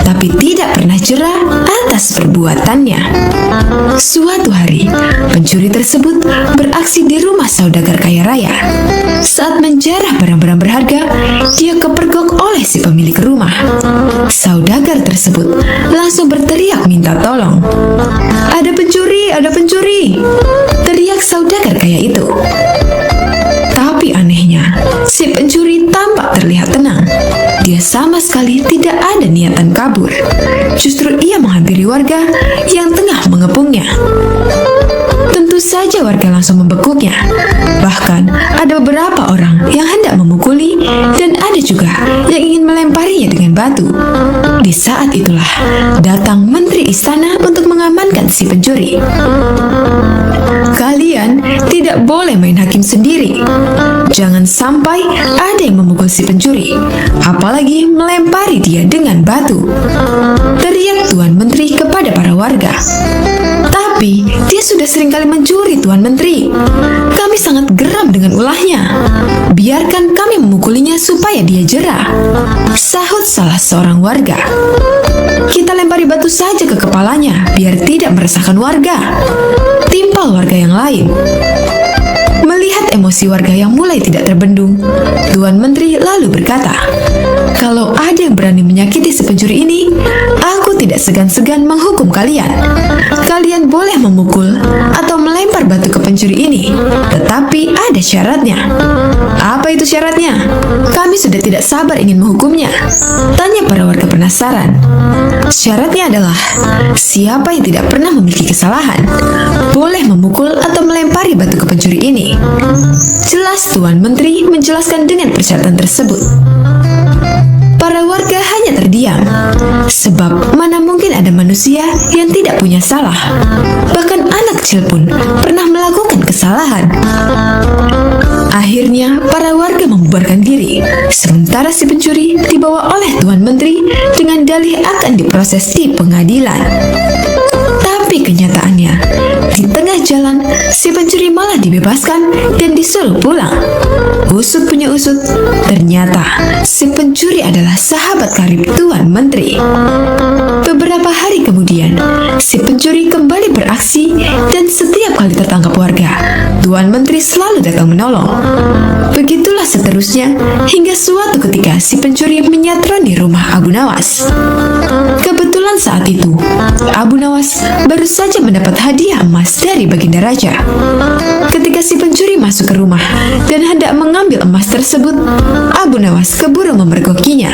tapi tidak pernah jera atas perbuatannya. Suatu hari, pencuri tersebut beraksi di rumah saudagar kaya raya. Saat menjarah barang-barang berharga, dia kepergok oleh si pemilik rumah. Saudagar tersebut langsung berteriak minta tolong. Ada pencuri, ada pencuri! Teriak saudagar kaya itu. Tapi anehnya, si pencuri tampak terlihat tenang. Dia sama sekali tidak ada niatan kabur. Justru ia menghampiri warga yang tengah mengepungnya. Tentu saja warga langsung membekuknya. Bahkan ada beberapa orang yang hendak memukuli dan ada juga yang ingin melemparinya dengan batu. Di saat itulah datang menteri istana untuk mengamankan si pencuri. Kalian tidak boleh main hakim sendiri. Jangan sampai ada yang memukul si pencuri, apalagi melempari dia dengan batu, teriak Tuan Menteri kepada para warga. Tapi dia sudah seringkali mencuri, Tuan Menteri. Kami sangat geram dengan ulahnya. Biarkan kami memukulinya supaya dia jera, sahut salah seorang warga. Kita lempari batu saja ke kepalanya biar tidak meresahkan warga, timpal warga yang lain. Melihat emosi warga yang mulai tidak terbendung, Tuan Menteri lalu berkata, kalau ada yang berani menyakiti si pencuri ini, aku tidak segan-segan menghukum kalian. Kalian boleh memukul atau melempar batu ke pencuri ini, tetapi ada syaratnya. Apa itu syaratnya? Kami sudah tidak sabar ingin menghukumnya, tanya para warga penasaran. Syaratnya adalah siapa yang tidak pernah memiliki kesalahan boleh memukul atau melempari batu ke pencuri ini. Jelas Tuan Menteri menjelaskan dengan persyaratan tersebut. Para warga hanya terdiam, sebab mana mungkin ada manusia yang tidak punya salah. Bahkan anak kecil pun pernah melakukan kesalahan. Akhirnya para warga membubarkan diri, sementara si pencuri dibawa oleh Tuan Menteri dengan dalih akan diproses di pengadilan. Tapi kenyataannya, di tengah jalan, si pencuri malah dibebaskan dan disuruh pulang. Usut punya usut, ternyata si pencuri adalah sahabat karib Tuan Menteri. Beberapa hari kemudian, si pencuri kembali beraksi dan setiap kali tertangkap warga, Tuan Menteri selalu datang menolong. Begitulah seterusnya hingga suatu ketika si pencuri menyatroni rumah Abu Nawas. Kebetulan saat itu, Abu Nawas baru saja mendapat hadiah emas dari Baginda Raja. Ketika si pencuri masuk ke rumah dan hendak mengambil emas tersebut, Abu Nawas keburu memergokinya.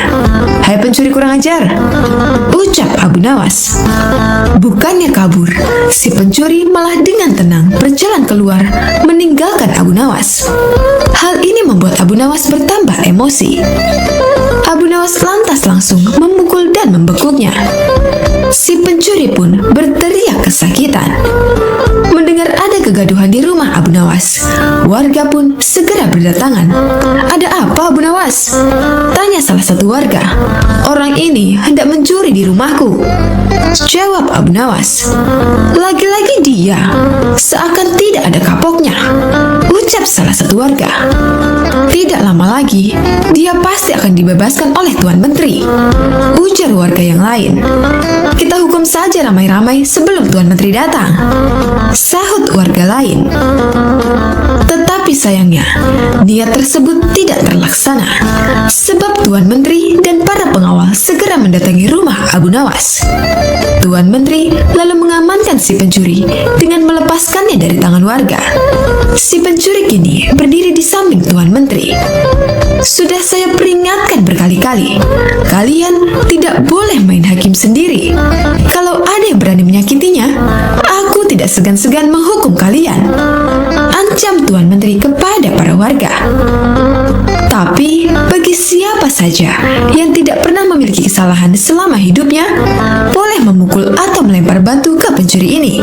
Hai pencuri kurang ajar, ucap Abu Nawas. Bukannya kabur, si pencuri malah dengan tenang berjalan keluar meninggalkan Abu Nawas. Hal ini membuat Abu Nawas bertambah emosi. Abu Nawas lantas langsung memukul dan membekuknya. Si pencuri pencuri pun berteriak kesakitan. Mendengar ada kegaduhan di rumah Abu Nawas, warga pun segera berdatangan. "Ada apa, Abu Nawas?" tanya salah satu warga. "Orang ini hendak mencuri di rumahku," jawab Abu Nawas. "Lagi-lagi dia, seakan tidak ada kapoknya," ucap salah satu warga. "Tidak lama lagi, dia pasti akan dibebaskan oleh Tuan Menteri," ujar warga yang lain. "Kita hukum saja ramai-ramai sebelum Tuan Menteri datang," sahut warga lain. Tetapi sayangnya, niat tersebut tidak terlaksana, sebab Tuan Menteri dan para pengawal segera mendatangi rumah Abu Nawas. Tuan Menteri lalu mengamankan si pencuri dengan melepaskannya dari tangan warga. Si pencuri kini berdiri di samping Tuan Menteri. "Sudah saya peringatkan berkali-kali, kalian tidak boleh main hakim sendiri. Kalau ada yang berani menyakitinya, aku tidak segan-segan menghukum kalian," ancam Tuan Menteri kepada para warga. Tapi bagi siapa saja yang tidak pernah memiliki kesalahan selama hidupnya, boleh memukul atau melempar batu ke pencuri ini.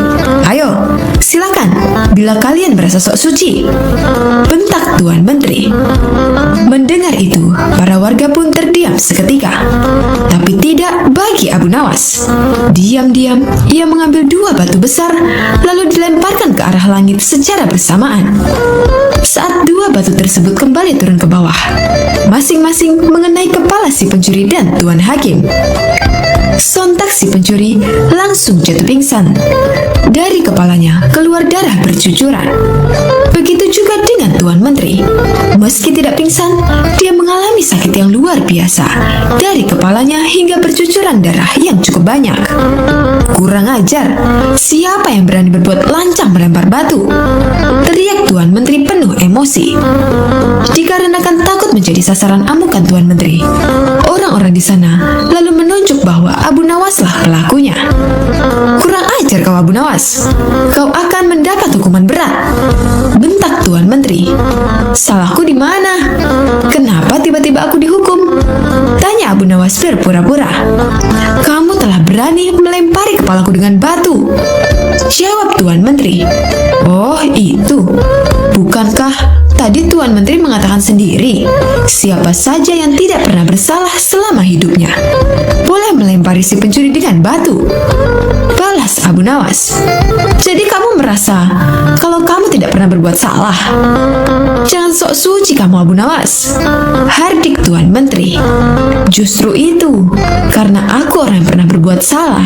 "Ayo, silakan, bila kalian merasa sok suci," bentak Tuan Menteri. Mendengar itu, para warga pun terdiam seketika. Tapi tidak bagi Abu Nawas. Diam-diam, ia mengambil 2 batu besar, lalu dilemparkan ke arah langit secara bersamaan. Saat 2 batu tersebut kembali turun ke bawah, masing-masing mengenai kepala si pencuri dan Tuan Hakim. Sontak si pencuri langsung jatuh pingsan. Dari kepalanya keluar darah bercucuran. Begitu juga dengan Tuan Menteri. Meski tidak pingsan, dia mengalami sakit yang luar biasa. Dari kepalanya hingga bercucuran darah yang cukup banyak. "Kurang ajar, siapa yang berani berbuat lancang melempar batu?" teriak Tuan Menteri penuh emosi. Dikarenakan takut menjadi sasaran amukan Tuan Menteri, orang-orang di sana lalu menunjuk bahwa Abu Nawaslah pelakunya. "Kurang ajar kau, Abu Nawas, kau akan mendapat hukuman berat," bentak Tuan Menteri. "Salahku di mana? Kenapa tiba-tiba aku dihukum?" tanya Abu Nawas berpura-pura. "Kamu telah berani melempari kepalaku dengan batu," jawab Tuan Menteri. "Oh itu, bukankah tadi Tuan Menteri mengatakan sendiri, siapa saja yang tidak pernah bersalah selama hidupnya boleh melempari si pencuri dengan batu," balas Abu Nawas. "Jadi kamu merasa kalau kamu tidak pernah berbuat salah? Jangan sok suci kamu, Abu Nawas," hardik Tuan Menteri. "Justru itu, karena aku orang yang pernah berbuat salah,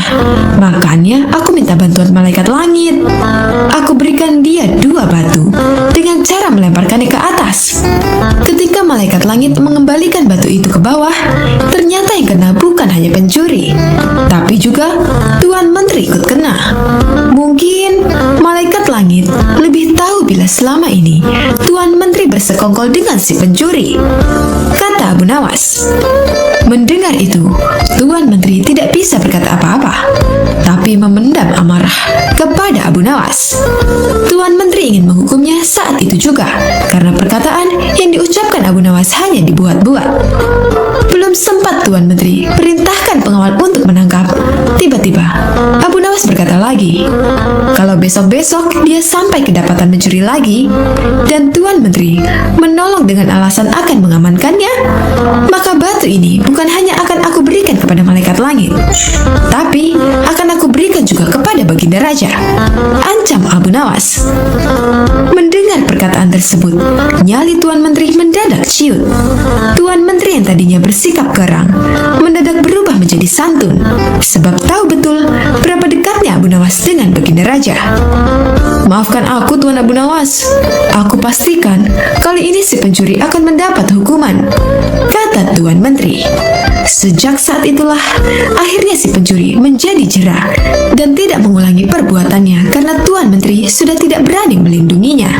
makanya aku minta bantuan malaikat langit. Aku berikan dia 2 batu dengan cara melemparkannya ke atas. Ketika malaikat langit mengembalikan batu itu ke bawah, ternyata yang kena bukan hanya pencuri, tapi juga Tuan Menteri ikut kena. Mungkin malaikat langit lebih tahu bila selama ini Tuan Menteri bersekongkol dengan si pencuri," kata Abu Nawas. Mendengar itu, Tuan Menteri tidak bisa berkata apa-apa, tapi memendam amarah kepada Abu Nawas. Tuan Menteri ingin menghukumnya saat itu juga, karena perkataan yang diucapkan Abu Nawas hanya dibuat-buat. Belum sempat Tuan Menteri perintahkan pengawal untuk menangkap, tiba-tiba Abu Nawas berkata lagi, kalau besok-besok dia sampai kedapatan mencuri lagi, dan Tuan Menteri menolong dengan alasan akan mengamankannya, maka batu ini bukan hanya akan aku berikan kepada malaikat langit, tapi akan aku berikan juga kepada Baginda Raja, ancam Abu Nawas. Mendengar perkataan tersebut, nyali Tuan Menteri mendadak ciut. Tuan Menteri yang tadinya bersikap garang mendadak berubah menjadi santun, sebab tahu betul berapa dekatnya Abu Nawas dengan Baginda Raja. "Maafkan aku, Tuan Abu Nawas. Aku pastikan kali ini si pencuri akan mendapat hukuman," kata Tuan Menteri. Sejak saat itulah akhirnya si pencuri menjadi jera dan tidak mengulangi perbuatannya karena Tuan Menteri sudah tidak berani melindunginya.